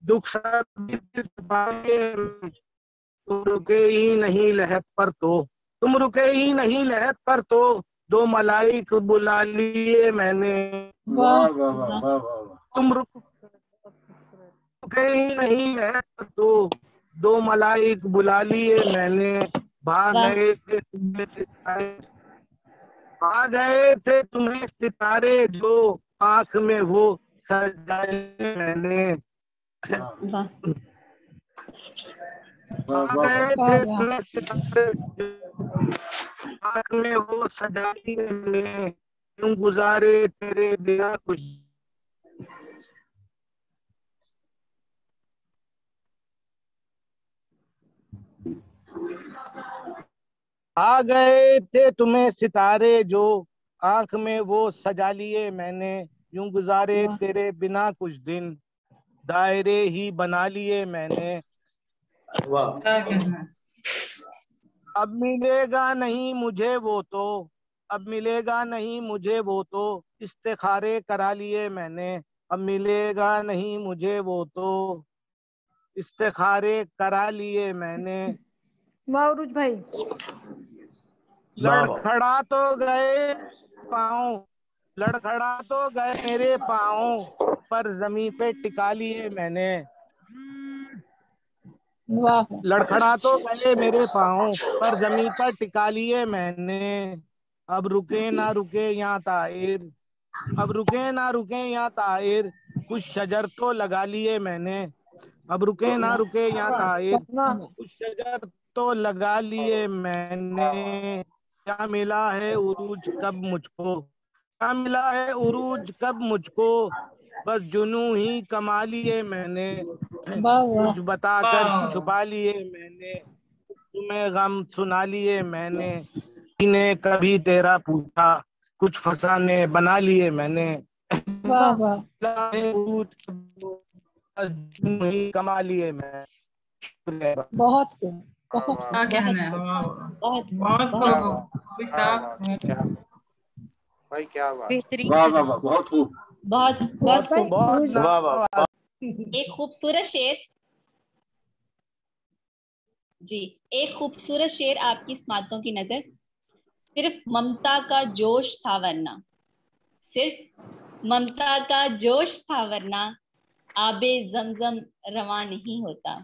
دکھ سبھی پھر چھپا لیے، تم رکے ہی نہیں لہت پر تو، تم رکے ہی نہیں لہت پر تو، 2 ملائک بلا لیے میں نے، रुके ही नहीं है तो दो मलाइक बुला लिए मैंने, भाग गए थे तुम्हें सितारे, आ गए थे तुम्हें सितारे जो आंख में वो सजाए मैंने, आ गए थे तुम्हें सितारे जो आंख में वो सजाई मैंने, क्यों गुजारे तेरे बिना कुछ। आ गए थे तुम्हें सितारे जो आंख में वो सजा लिए मैंने, यूं गुजारे तेरे बिना कुछ दिन, दायरे ही बना लिए मैंने। अब मिलेगा नहीं मुझे वो तो, अब मिलेगा नहीं मुझे वो तो, इस्तिखारे करा लिए मैंने, अब मिलेगा नहीं मुझे वो तो, इस्तिखारे करा लिए मैंने। मारूज भाई। लड़खड़ा तो गए पाँव, लड़खड़ा तो गए मेरे पाँव, पर जमीन पे टिका लिए मैंने। लड़खड़ा तो गए मेरे पाँव, पर जमीन पर टिका लिए मैंने। अब रुके ना रुके यहाँ ताइर, अब रुके ना रुके यहाँ ताइर, कुछ शजर तो लगा लिए मैंने। अब रुके ना रुके यहाँ ताइर, कुछ शजर तो लगा लिए मैंने। क्या मिला है उरूज कब मुझको, क्या मिला है उरूज कब मुझको, बस जुनू ही कमा लिए मैंने। कुछ बताकर छुपा लिए मैंने, तुम्हें गम सुना लिए मैंने। किने कभी तेरा पूछा, कुछ फसाने बना लिए मैंने। उरूज जुनू ही कमा लिए मैं। बहुत क्या कहना है, बहुत भाई क्या बात, वाह वाह वाह, बहुत खूब, बहुत बहुत वाह। एक खूबसूरत शेर जी, एक खूबसूरत शेर आपकी स्मातों की नजर, सिर्फ ममता का जोश था वरना, सिर्फ ममता का जोश था वरना, आबे जमजम रवा नहीं होता।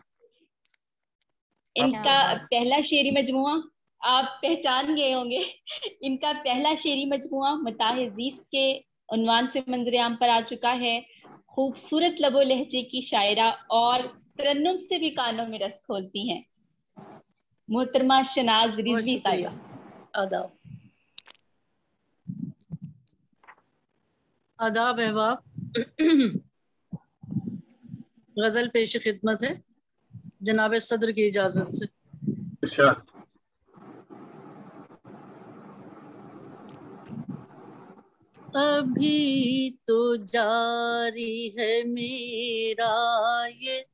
इनका पहला शेरी मजमुआ आप पहचान गए होंगे। इनका पहला शेरी मजमुआ मताहे ज़ीस्त के उन्वान से मंजर आम पर आ चुका है। खूबसूरत लबो लहजे की शायरा और तरन्नुम से भी कानों में रस खोलती हैं, मोहतरमा शनाज रिजवी साहिबा। आदाब आदाब अहबाब। गजल पेश खिदमत है जनाब सदर की इजाजत से। अभी तो जारी है मेरा ये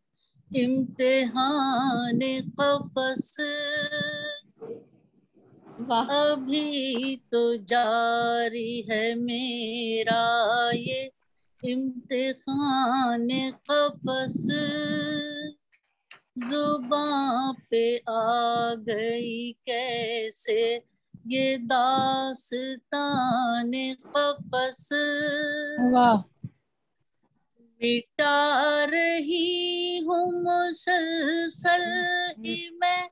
इम्तिहान क़फ़स, अभी तो जारी है मेरा ये इम्तिहान क़फ़स, जुबां पे आ गई कैसे ये दास्तान क़फ़स। मिटा रही हूँ मुसलसल ही मैं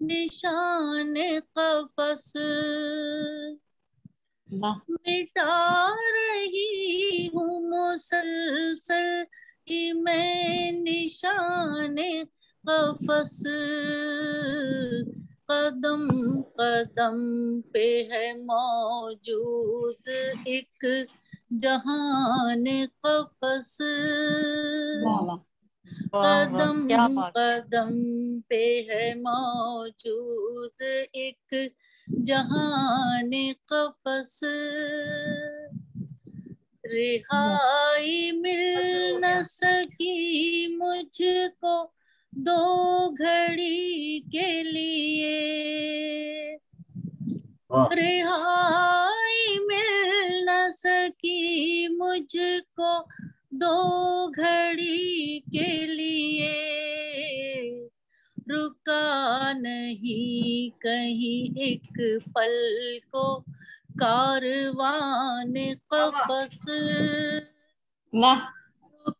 निशान क़फ़स, मिटा रही हूँ मुसलसल ही मैं निशान क़फ़स। कदम कदम पे है मौजूद एक जहान क़फ़स, कदम कदम पे है मौजूद एक जहान क़फ़स। रिहाई मिल न सकी मुझको दो घड़ी के लिए, रिहाई मिल न सकी मुझको दो घड़ी के लिए। रुका नहीं कहीं एक पल को कारवान क़फ़स,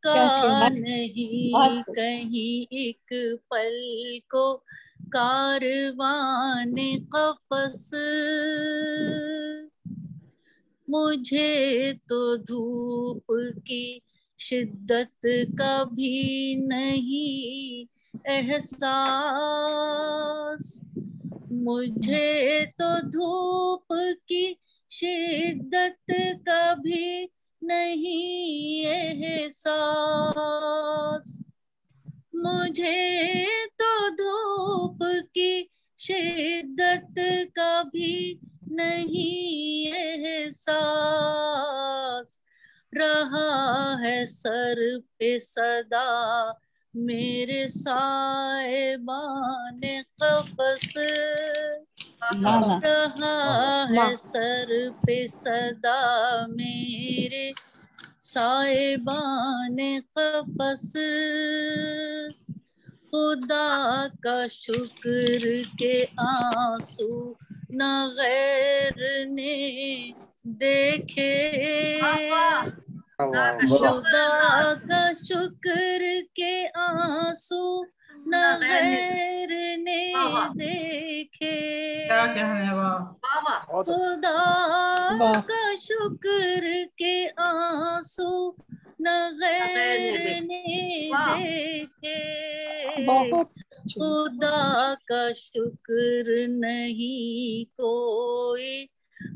रुका नहीं कहीं एक पल को कारवाने क़फ़स। मुझे तो धूप की शिद्दत का भी नहीं एहसास। मुझे तो धूप की शिद्दत का भी नहीं एहसास। मुझे तो धूप की शिद्दत का भी नहीं एहसास। रहा है सर पे सदा मेरे साहिबाने क़फ़स। रहा है सर पे सदा मेरे साहिबाने क़फ़स। खुदा का शुक्र के आंसू न गैर ने देखे। खुदा का शुक्र के आंसू न गैर ने देखे। खुदा का शुक्र के आंसू न गैर ने देखे। खुदा का शुक्र नहीं कोई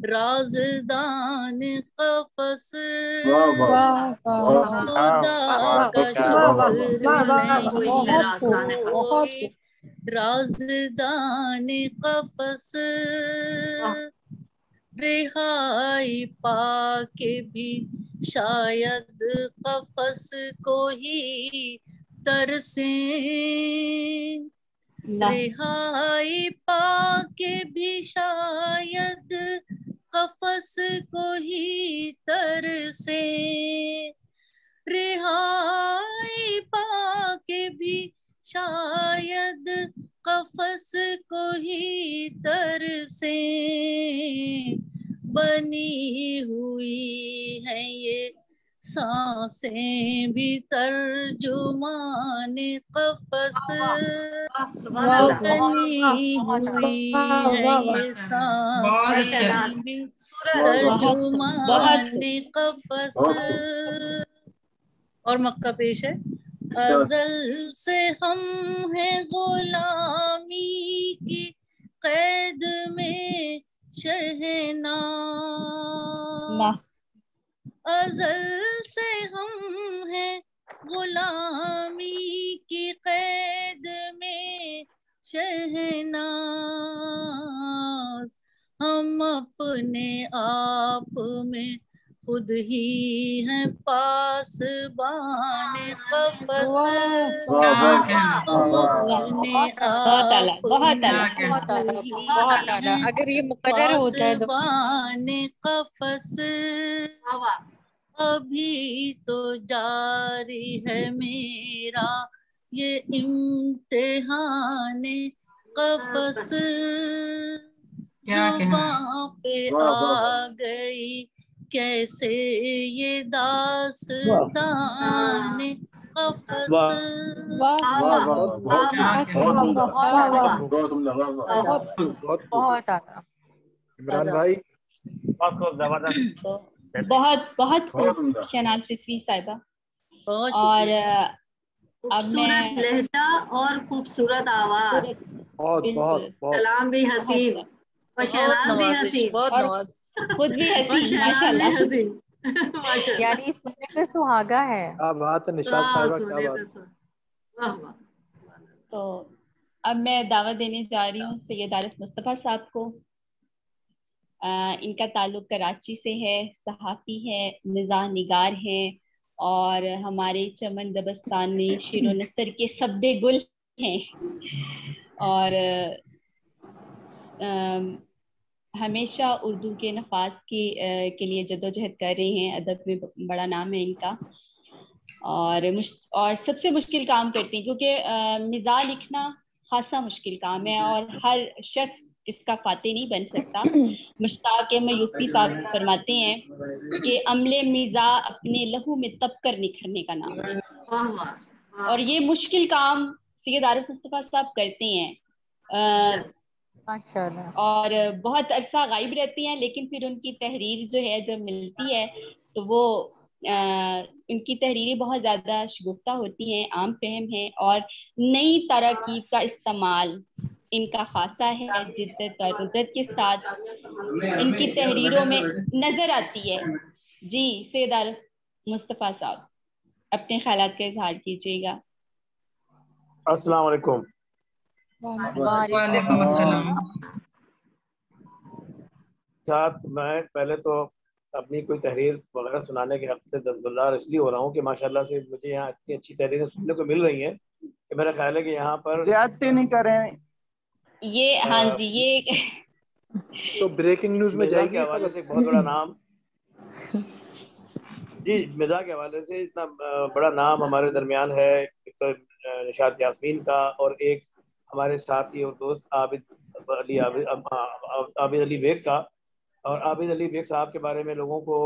राज़दान क़फ़स। खुदा का शुक्र नहीं कोई राज़दान क़फ़स। रिहाई पाके भी शायद क़फ़स को ही तरसे। रिहाई पाके भी शायद क़फ़स को ही तरसे। रिहाई पाके भी शायद क़फ़स को ही तरसे। बनी हुई है ये सांसें भी तर्जुमाने क़फ़स। बनी हुई है ये सांसें भी तर्जुमाने क़फ़स। और मक्का पेश है। अज़ल से हम हैं गुलामी की कैद में शहनाज़। अज़ल से हम हैं गुलामी की कैद में शहनाज़। हम अपने आप में खुद ही हैं पासबान क़फ़स। अगर ये मुकर्रर हो जाए तो पासबान क़फ़स। अभी तो जारी है मेरा ये इम्तिहान क़फ़स। जुबां पे आ गई कैसे ये दास्तान क़फ़स। बहुत आला। इमरान भाई बहुत बहुत खूब शहनाज रिजवी साहिबा। और खूबसूरत लहजा और खूबसूरत आवाज। बहुत कलाम भी हसीन और शहनाज भी हसीन और खुद भी हसीन माशाल्लाह। यानी इस महीने का सुहागा है। क्या बात है निशात साहिबा, क्या बात। तो अब मैं दावत देने जा रही हूँ सैयद आरिफ मुस्तफ़ा साहब को। इनका ताल्लुक कराची से है, सहाफ़ी है, मिज़ाह निगार हैं और हमारे चमन दबस्तान में शेर व नसर के सब्दे गुल हैं और हमेशा उर्दू के नफाज के लिए जद्दोजहद कर रहे हैं। अदब में बड़ा नाम है इनका और सबसे मुश्किल काम करती हैं क्योंकि मिज़ाह लिखना खासा मुश्किल काम है और हर शख्स इसका फाते नहीं बन सकता। मुश्ताक मयूसी साहब फरमाते हैं कि अमले मिज़ा अपने लहू में तप कर निखरने का नाम है, और ये मुश्किल काम सैयद आरिफ मुस्तफा साहब करते हैं माशाअल्लाह। और बहुत अरसा गायब रहती हैं, लेकिन फिर उनकी तहरीर जो है जब मिलती है तो वो उनकी तहरीरें बहुत ज़्यादा शगुफ्ता होती हैं, आम फहम है, और नई तरकीब का इस्तेमाल इनका खासा है। जिद्दत और रुद्दत के साथ इनकी तहरीरों में नजर आती है। जी सैयद आरिफ मुस्तफा साहब अपने ख्यालात का इजहार कीजिएगा। अस्सलाम वालेकुम। वालेकुम अस्सलाम। साहब मैं पहले तो अपनी कोई तहरीर वगैरह सुनाने के हक से दस्तबरदार इसलिए हो रहा हूँ कि माशाल्लाह से मुझे यहाँ इतनी अच्छी तहरीरें सुनने को मिल रही हैं कि मेरा ख्याल है कि यहाँ पर ज्यादती नहीं करें ये। हाँ जी, ये तो ब्रेकिंग न्यूज में जाएगी। के हवाले से एक बहुत बड़ा नाम जी, मिज़ा के हवाले से इतना बड़ा नाम हमारे दरमियान है, एक तो निशात यास्मीन का, और एक हमारे साथी और दोस्त आबिद अली बेग का। और आबिद अली बेग साहब के बारे में लोगों को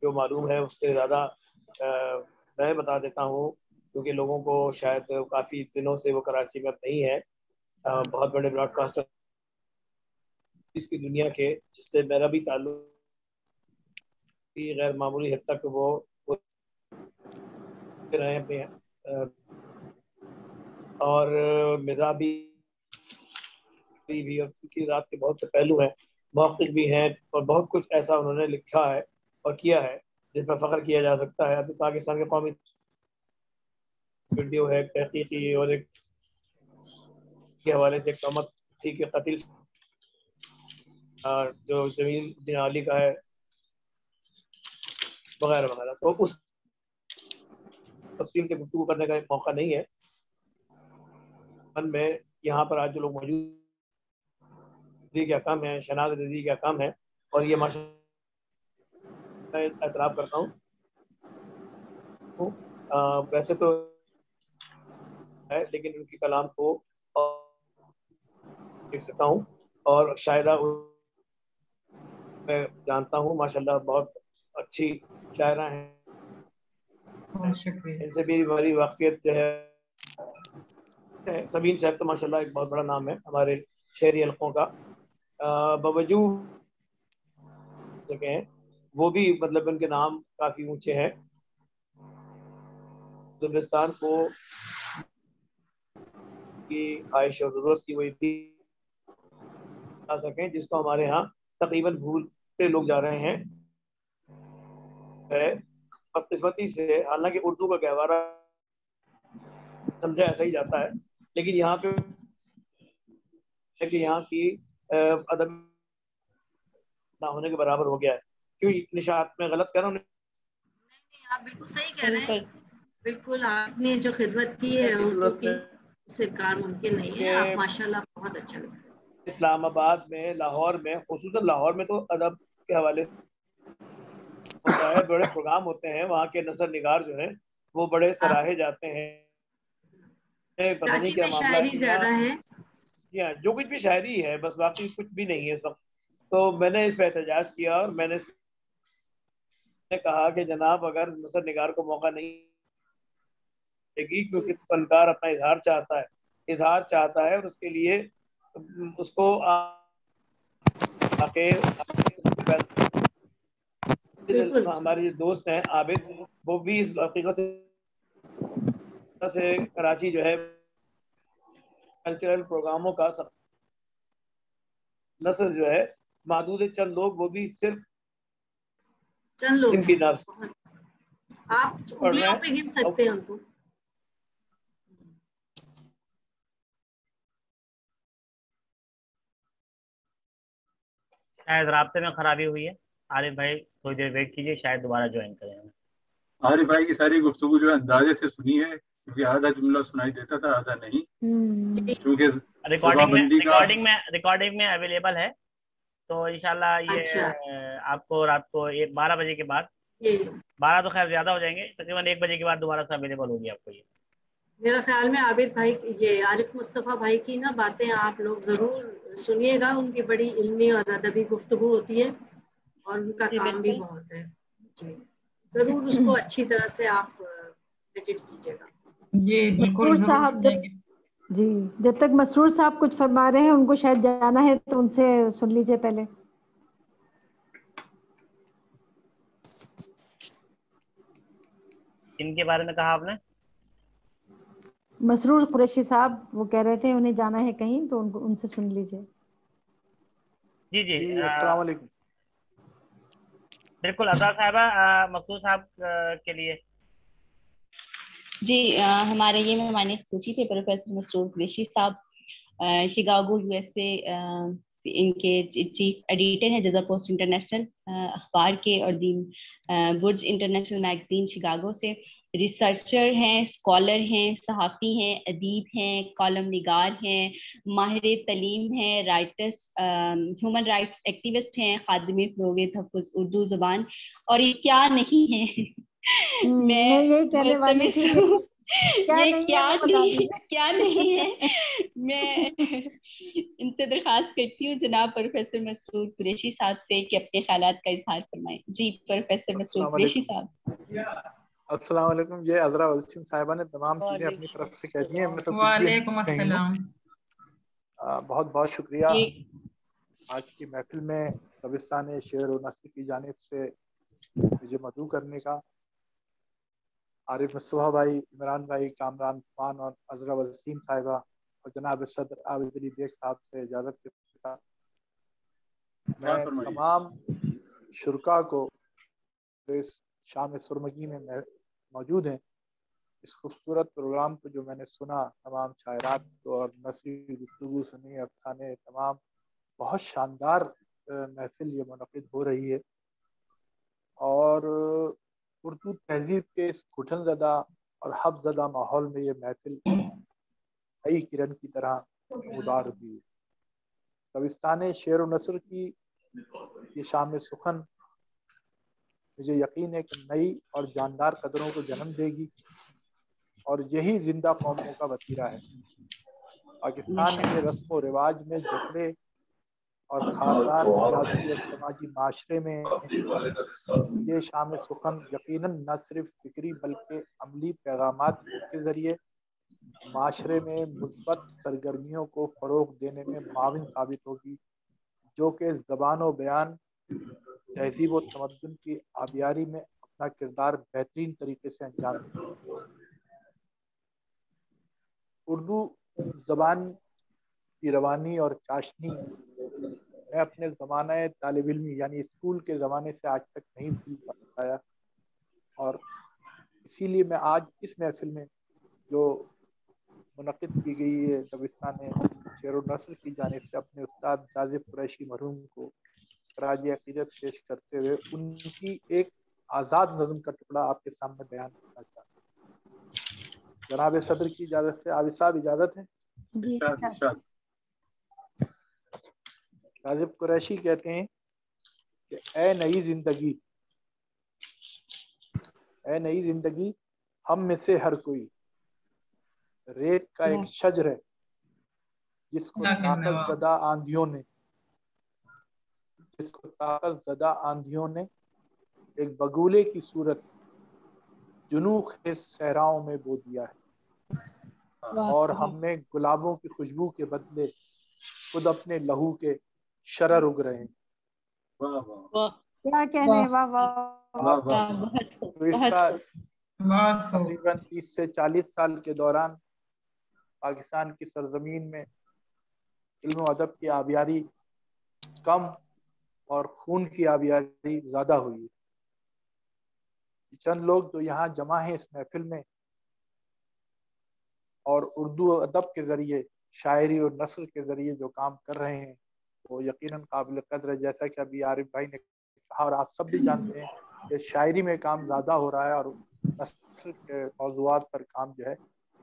जो मालूम है उससे ज़्यादा मैं बता देता हूँ, क्योंकि लोगों को शायद काफ़ी दिनों से वो कराची में नहीं है। बहुत बड़े ब्रॉडकास्टर इसकी दुनिया के, जिससे मेरा भी ताल्लुक गैर मामूली हद तक वो रहे अपने, और मिज़ा भी उनकी ज़ात के बहुत से पहलू हैं, मौक़िफ़ भी हैं, और बहुत कुछ ऐसा उन्होंने लिखा है और किया है जिस पर फ़ख्र किया जा सकता है। अभी पाकिस्तान के कौमी वीडियो है तहक़ीक़ी, और एक के हवाले से कमत थी कि कतिल जो जमील उद्दीन अली का है वगैरह वगैरह। तो उस तफसील से गुफ्तगू करने का एक मौका नहीं है मन में। यहाँ पर आज जो लोग मौजूद क्या काम है, शहनाज रज़ी क्या काम है, और ये माशाअल्लाह एतराफ़ करता हूँ। वैसे तो है, लेकिन उनकी कलाम को देख सकता हूँ, और शायदा मैं जानता हूँ माशाअल्लाह बहुत अच्छी शायरा हैं। इनसे भी हमारी वाक़फ़ियत जो है। सबीन साहब तो माशाअल्लाह एक बहुत बड़ा नाम है हमारे शहरी हलकों का, बावजूद सके हैं वो भी, मतलब उनके नाम काफ़ी ऊंचे हैं। हिंदुस्तान को की ख्वाहिश और ज़रूरत की वही थी आ सकें, जिसको हमारे यहाँ तकरीबन भूलते लोग जा रहे हैं। बदकिस्मती से, हालांकि उर्दू का गहवारा समझा ऐसा ही जाता है, लेकिन यहाँ पे है कि यहाँ की अदब ना होने के बराबर हो गया है। क्यों निशात में गलत कह रहा हूँ? आप बिल्कुल सही कह रहे हैं। बिल्कुल आपने जो खिदमत की है उससे कार मुमकिन नहीं है। आप माशाल्लाह बहुत अच्छा लगा। इस्लामाबाद में, लाहौर में, खुसूसन लाहौर में तो अदब के हवाले होता है, बड़े प्रोग्राम होते हैं। वहाँ के नसर निगार जो है वो बड़े सराहे जाते हैं। पता नहीं क्या मामला है, ज्यादा है जो कुछ भी शायरी है बस, बाकी कुछ भी नहीं है सब। तो मैंने इस पर एहतजाज किया और मैंने कहा कि जनाब अगर नसर निगार को मौका नहीं देगी, क्योंकि फनकार अपना इजहार चाहता है और उसके लिए उसको आके हमारे दोस्त हैं आबिद, वो भी इस हकीकत से कराची जो है कल्चरल प्रोग्रामों का नस्ल जो है मादूद चंद लोग, वो भी सिर्फ चंद लोग की नफ्स आप उंगलियों पे गिन सकते हैं उनको। शायद रास्ते में खराबी हुई है। आरिफ भाई थोड़ी देर वेट कीजिए, शायद दोबारा ज्वाइन करेंगे। आरिफ भाई की सारी गुफ्तगू जो है अंदाजे से सुनी है, क्योंकि आधा जुमला सुनाई देता था आधा नहीं, क्योंकि रिकॉर्डिंग में अवेलेबल है। तो इंशाल्लाह ये आपको रात को 12 बजे के बाद, 12 तो खैर ज्यादा हो जाएंगे, तकरीबन 1 बजे के बाद दोबारा से अवेलेबल होगी आपको ये। मेरा ख्याल में आबिद भाई, ये आरिफ मुस्तफा भाई की ना बातें आप लोग जरूर سنیے گا، ان کی بڑی علمی اور ادبی گفتگو ہوتی ہے اور ان کا کام بھی بہت ہے. جی ضرور اس کو اچھی طرح سے آپ ایڈٹ کیجیے گا. جی بالکل صاحب. جی جب تک مسرور صاحب کچھ فرما رہے ہیں، ان کو شاید جانا ہے تو ان سے سن لیجیے پہلے. ان کے بارے میں کہا آپ نے؟ مسرور قریشی صاحب وہ کہہ رہے تھے انہیں جانا ہے کہیں، تو ان سے سن لیجیے. جی جی السلام علیکم. بالکل اطہر صاحبہ، مسرور صاحب کے لیے. جی ہمارے یہ مہمان خصوصی تھے پروفیسر مسرور قریشی صاحب، شکاگو یو ایس اے ان کے چیف ایڈیٹر ہیں جزا پوسٹ انٹرنیشنل اخبار کے اور دی برج انٹرنیشنل میگزین شکاگو سے. ریسرچر ہیں، اسکالر ہیں، صحافی ہیں، ادیب ہیں، کالم نگار ہیں، ماہر تعلیم ہیں، رائٹرس، ہیومن رائٹس ایکٹیوسٹ ہیں، خادم فروغ تحفظ اردو زبان، اور یہ کیا نہیں ہے. میں یہی کہنے والی تھی یہ کیا نہیں ہے. میں ان سے درخواست کرتی ہوں جناب پروفیسر مسرور قریشی صاحب سے کہ اپنے خیالات کا اظہار فرمائیں. جی پروفیسر مسرور قریشی صاحب. السلام علیکم. یہ عذرا وسیم صاحبہ نے تمام چیزیں اپنی طرف سے کہہ دی ہیں. میں تو وعلیکم السلام. بہت بہت شکریہ آج کی محفل میں دبستان شعر و نثر کی جانب سے مجھے مدعو کرنے کا. عارف مصطفیٰ بھائی، عمران بھائی، کامران عثمان اور عذرا وسیم صاحبہ اور جناب صدر عابد علی بیگ صاحب سے اجازت کے ساتھ میں تمام شرکا کو اس شام سرمگی میں موجود ہیں اس خوبصورت پروگرام کو جو میں نے سنا، تمام شاعرات کو اور نثری گفتگو سنی، افسانے، تمام بہت شاندار محفل یہ منعقد ہو رہی ہے. اور اردو تہذیب کے اس گھٹن زدہ اور حب زدہ ماحول میں یہ محفل نئی کرن کی طرح نمودار ہوئی ہے. دبستان شعر و نثر کی یہ شام سخن مجھے یقین ہے کہ نئی اور جاندار قدروں کو جنم دے گی اور یہی زندہ قوموں کا وتیرہ ہے. پاکستان کے رسم و رواج میں جھگڑے اور خاردار سیاسی اور سماجی معاشرے میں یہ شام سخن یقیناً نہ صرف فکری بلکہ عملی پیغامات کے ذریعے معاشرے میں مثبت سرگرمیوں کو فروغ دینے میں معاون ثابت ہوگی، جو کہ زبان و بیان، تہذیب و تمدن کی آبیاری میں اپنا کردار بہترین طریقے سے انجام دے. اردو زبان کی روانی اور چاشنی میں اپنے زمانہ طالب علمی یعنی اسکول کے زمانے سے آج تک نہیں بھول پایا، اور اسی لیے میں آج اس محفل میں جو منعقد کی گئی ہے دبستان شعر و نثر کی جانب سے اپنے استاد جاذب قریشی مرحوم کو خراج عقیدت پیش کرتے ہوئے ان کی ایک آزاد نظم کا ٹکڑا آپ کے سامنے بیان کرنا چاہتا ہوں. جناب صدر کی اجازت سے عابد صاحب اجازت ہے؟ جاذب قریشی کہتے ہیں کہ اے نئی زندگی ہم میں سے ہر کوئی ریت کا ایک شجر ہے جس کو طاقت زدہ آندھیوں نے ایک بگولے کی صورت جنوب خیز صحراؤں میں بو دیا ہے، اور ہم میں گلابوں کی خوشبو کے بدلے خود اپنے لہو کے شرر اگ رہے ہیں. کیا کہنے، واہ واہ. تقریباً 30 سے 40 سال کے دوران پاکستان کی سرزمین میں علم و ادب کی آبیاری کم اور خون کی آبیاری زیادہ ہوئی ہے. چند لوگ جو یہاں جمع ہیں اس محفل میں اور اردو ادب کے ذریعے، شاعری اور نثر کے ذریعے جو کام کر رہے ہیں وہ یقیناً قابل قدر ہے. جیسا کہ ابھی عارف بھائی نے کہا اور آپ سب بھی جانتے ہیں کہ شاعری میں کام زیادہ ہو رہا ہے اور نثر کے موضوعات پر کام جو ہے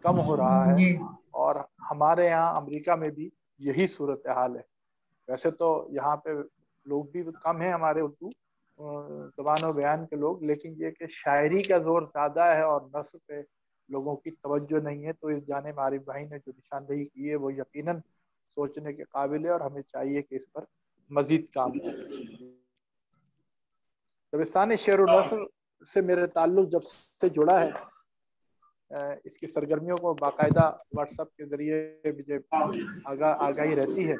کم ہو رہا ہے، اور ہمارے یہاں امریکہ میں بھی یہی صورتحال ہے. ویسے تو یہاں پہ لوگ بھی کم ہیں ہمارے اردو زبان و بیان کے لوگ، لیکن یہ کہ شاعری کا زور زیادہ ہے اور نثر پہ لوگوں کی توجہ نہیں ہے. تو اس جانب عارف بھائی نے جو نشاندہی کی ہے وہ یقیناً सोचने के काबिल है और हमें चाहिए कि इस पर मजीद काम करें। दबिस्तान शेर व नस्र से मेरे ताल्लुक जब से जुड़ा है, इसकी सरगर्मियों को बाकायदा व्हाट्सएप के जरिए मुझे आगाही रहती है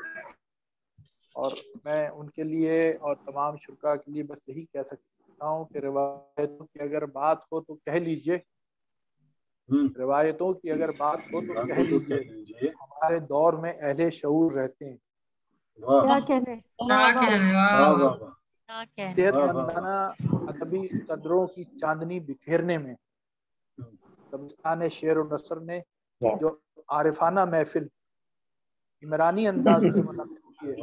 और मैं उनके लिए और तमाम शुरा के लिए बस यही कह सकता हूँ कि रिवायतों की अगर बात हो तो कह लीजिए, रिवायतों की अगर बात हो तो कह लीजिए, हमारे दौर में अहले शऊर रहते हैं। क्या कहने, सेहतमंदाना अदबी कदरों की चांदनी बिखेरने में दबिस्तान शेर व नस्र ने जो आरिफाना महफिल इमरानी अंदाज से मुनक़्क़िद की है,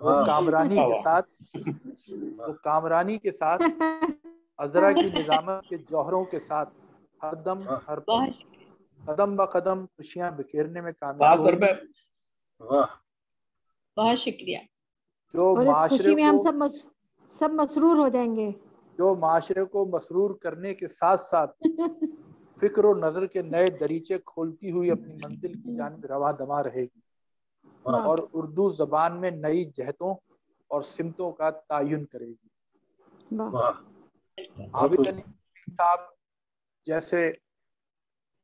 वो कामरानी के साथ अजरा की निज़ामत के जौहरों के साथ हर कदम ब कदम खुशियां बिखेरने में कामयाब हो। बहुत शुक्रिया। जो माशरे में हम सब मसरूर हो जाएंगे, जो माशरे को मसरूर करने के साथ साथ फिक्र और नजर के नए दरीचे खोलती हुई अपनी मंजिल की जानिब रवा दमा रहेगी और उर्दू जबान में नई जहतों और सिमतों का तायुन करेगी। आबिद अली साहब जैसे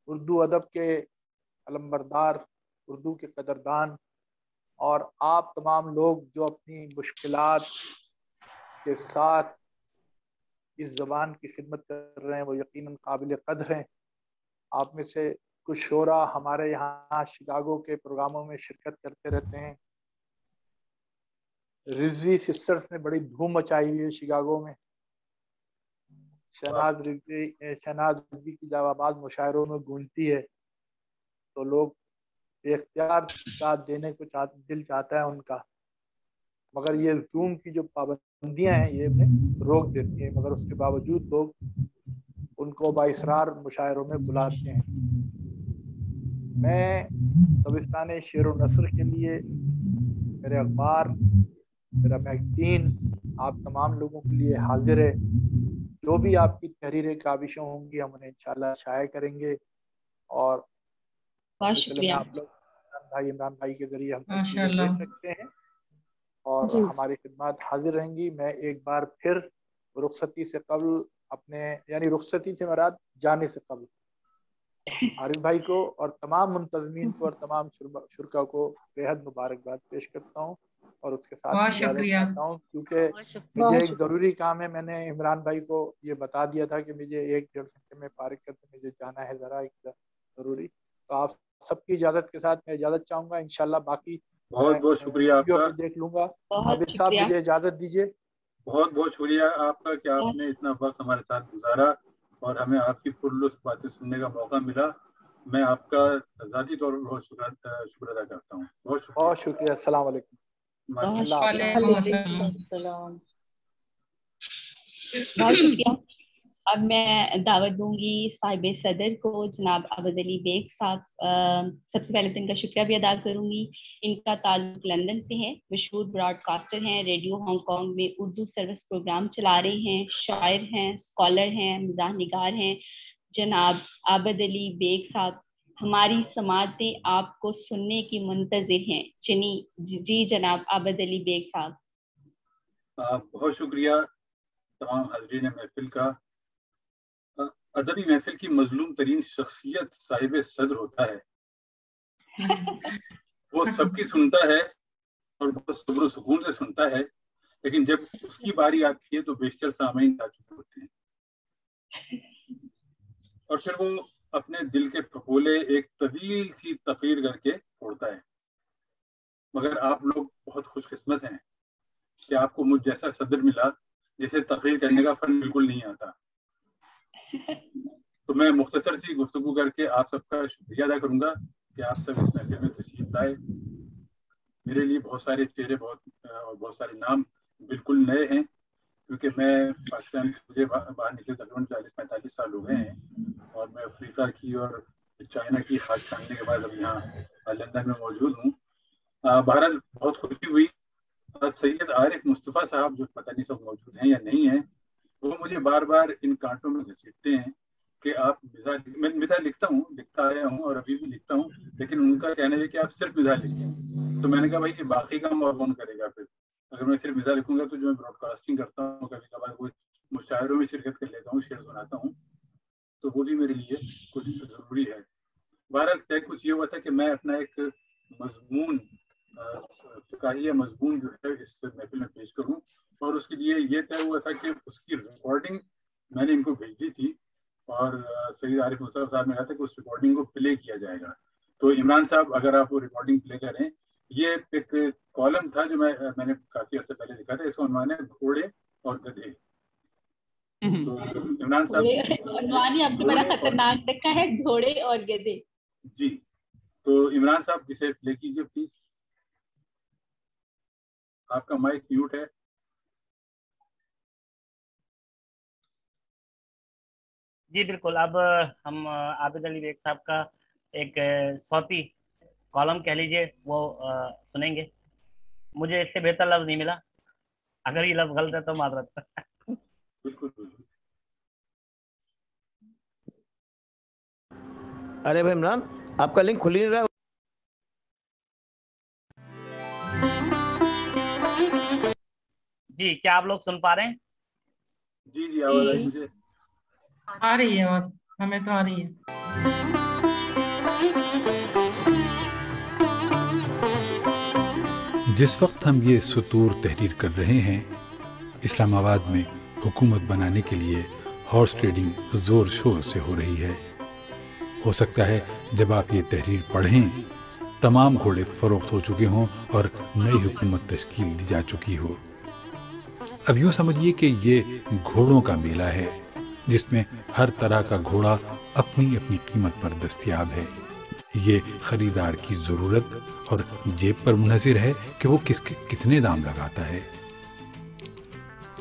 उर्दू अदब के अलमबरदार, उर्दू के कदरदान और आप तमाम लोग जो अपनी मुश्किलात के साथ इस ज़बान की खिदमत कर रहे हैं, वो यकीनन काबिल कद्र हैं। आप में से कुछ शोरा हमारे यहाँ शिकागो के प्रोग्रामों में शिरकत करते रहते हैं। रिजवी सिस्टर्स ने बड़ी धूम मचाई हुई है शिकागो में। शहनाज रिजवी की जब आवाज़ मुशायरों में गूंजती है तो लोग बेख्तियार साथ देने को दिल चाहता है उनका, मगर ये जूम की जो पाबंदियां हैं ये उन्हें रोक देती हैं, मगर उसके बावजूद लोग उनको बाइसरार मुशायरों में बुलाते हैं। मैं दबिस्तान शेर व नस्र के लिए मेरे अखबार, मेरा मैगजीन आप तमाम लोगों के लिए हाजिर है। जो भी आपकी तहरीरें काबिशें होंगी हम उन्हें इंशाल्लाह शाया करेंगे और आप लोग इमरान भाई के जरिए हम दे सकते हैं और हमारी खिदमत हाजिर रहेंगी। मैं एक बार फिर रुखसती से कबल अपने, यानी रुखसती से मराद जाने से कबल, आरिफ भाई को और तमाम मुंतज़मीन को और तमाम शुरका को बेहद मुबारकबाद पेश करता हूँ और उसके साथ चाहता हूँ क्योंकि मुझे एक ज़रूरी काम है। मैंने इमरान भाई को ये बता दिया था कि मुझे 1-1.5 घंटे में फारिग करके मुझे जाना है ज़रा एक ज़रूरी, तो आप सबकी इजाज़त के साथ मैं इजाज़त चाहूँगा। इंशाल्लाह बाकी बहुत बहुत शुक्रिया आपका, देख लूंगा। आबिद साहब मुझे इजाज़त दीजिए। बहुत बहुत शुक्रिया आपका कि आपने इतना वक्त हमारे साथ गुजारा और हमें आपकी पुरलुत्फ बातें सुनने का मौका मिला। मैं आपका ज़ाती तौर पर बहुत शुक्र अदा करता हूँ। बहुत शुक्रिया। अस्सलाम वालेकुम। बहुत शुक्रिया। अब मैं दावत दूंगी साहिब सदर को, जनाब आबिद अली बेग साहब। सबसे पहले तो इनका शुक्रिया भी अदा करूंगी। इनका ताल्लुक लंदन से है, मशहूर ब्रॉडकास्टर हैं, रेडियो हांगकांग में उर्दू सर्विस प्रोग्राम चला रहे हैं, शायर हैं, स्कॉलर हैं, मज़ाह निगार हैं। जनाब आबिद अली बेग साहब हमारी समातें आपको सुनने की मुंतज़िर हैं। जी जनाब आबिद अली बेग साहब। बहुत शुक्रिया तमाम हाज़रीन महफिल का। अदबी महफिल की मजलूम तरीन शख्सियत साहिब सदर होता है। वो सबकी सुनता है और बहुत सब्र सुकून से सुनता है, लेकिन जब उसकी बारी आती है तो बेशतर सामीन आ चुके होते हैं और फिर वो अपने दिल के फफोले एक तवील सी तकरीर करके छोड़ता है। मगर आप लोग बहुत खुशकिस्मत हैं कि आपको मुझ जैसा सदर मिला जिसे तकरीर करने का फन बिल्कुल नहीं आता। तो मैं मुख्तसर सी गुफ्तगू करके आप सबका शुक्रिया अदा करूंगा कि आप सब इस महफिल में तशरीफ लाए। मेरे लिए बहुत सारे चेहरे और बहुत सारे नाम बिल्कुल नए हैं क्योंकि मैं पाकिस्तान मुझे बाहर निकले तकरीबन 40-45 साल हो गए हैं और मैं अफ्रीका की और चाइना की खाक छानने के बाद अब यहाँ लंदन में मौजूद हूँ। बहरहाल बहुत खुशी हुई। सैयद आरिफ मुस्तफ़ा साहब जो पता नहीं सब मौजूद हैं या नहीं है, वो मुझे बार बार इन कांटों में घसीटते हैं کہ آپ میں مزاح لکھتا آیا ہوں اور ابھی بھی لکھتا ہوں، لیکن ان کا کہنا ہے کہ آپ صرف مزاح لکھیں. تو میں نے کہا بھائی کہ باقی کام اور کون کرے گا پھر؟ اگر میں صرف مزاح لکھوں گا تو جو میں براڈ کاسٹنگ کرتا ہوں، کبھی کبھار کوئی مشاعروں میں شرکت کر لیتا ہوں، شعر سناتا ہوں، تو وہ بھی میرے لیے کچھ ضروری ہے. بہرحال طے کچھ یہ ہوا تھا کہ میں اپنا ایک مضمون فقاہیہ مضمون جو ہے اس محفل میں پیش کروں، اور اس کے لیے یہ طے ہوا تھا کہ اس کی ریکارڈنگ میں نے ان کو بھیجی تھی، اور سید عارف مصطفیٰ صاحب نے کہا تھا کہ اس ریکارڈنگ کو پلے کیا جائے گا. تو عمران صاحب اگر آپ وہ ریکارڈنگ پلے کریں، یہ ایک کالم تھا جو میں نے کافی عرصے پہلے لکھا تھا، اس کا عنوان ہے گھوڑے اور گدھے. تو عمران صاحب عنوان ہی آپ نے بڑا خطرناک رکھا ہے، گھوڑے اور گدھے. جی تو عمران صاحب اسے پلے کیجیے پلیز. آپ کا مائک میوٹ ہے. جی بالکل. اب ہم عابد علی بیگ صاحب کا ایک صوتی کالم کہہ لیجیے وہ سنیں گے. مجھے اس سے بہتر لفظ نہیں ملا، اگر یہ لفظ غلط ہے تو معذرت. بالکل. ارے بھائی عمران، آپ کا لنک کھل نہیں رہا. جی کیا آپ لوگ سن پا رہے ہیں؟ جی آواز آئی مجھے. آ رہی ہے آواز، ہمیں تو آ رہی ہے. جس وقت ہم یہ سطور تحریر کر رہے ہیں، اسلام آباد میں حکومت بنانے کے لیے ہارس ٹریڈنگ زور شور سے ہو رہی ہے. ہو سکتا ہے جب آپ یہ تحریر پڑھیں تمام گھوڑے فروخت ہو چکے ہوں اور نئی حکومت تشکیل دی جا چکی ہو. اب یوں سمجھیے کہ یہ گھوڑوں کا میلہ ہے جس میں ہر طرح کا گھوڑا اپنی اپنی قیمت پر دستیاب ہے. یہ خریدار کی ضرورت اور جیب پر منحصر ہے کہ وہ کس کے کتنے دام لگاتا ہے.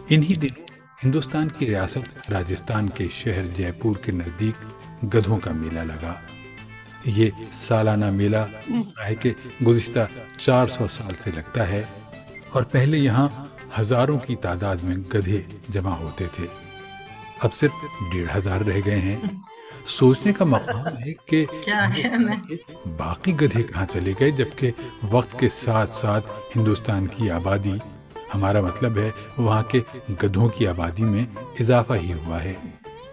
انہی دنوں ہندوستان کی ریاست راجستھان کے شہر جے پور کے نزدیک گدھوں کا میلہ لگا. یہ سالانہ میلہ ہے کہ گزشتہ 400 سال سے لگتا ہے، اور پہلے یہاں ہزاروں کی تعداد میں گدھے جمع ہوتے تھے. اب صرف 1500 رہ گئے ہیں. سوچنے کا مقام ہے کہ باقی گدھے کہاں چلے گئے، جبکہ وقت کے ساتھ ساتھ ہندوستان کی آبادی، ہمارا مطلب ہے وہاں کے گدھوں کی آبادی میں اضافہ ہی ہوا ہے.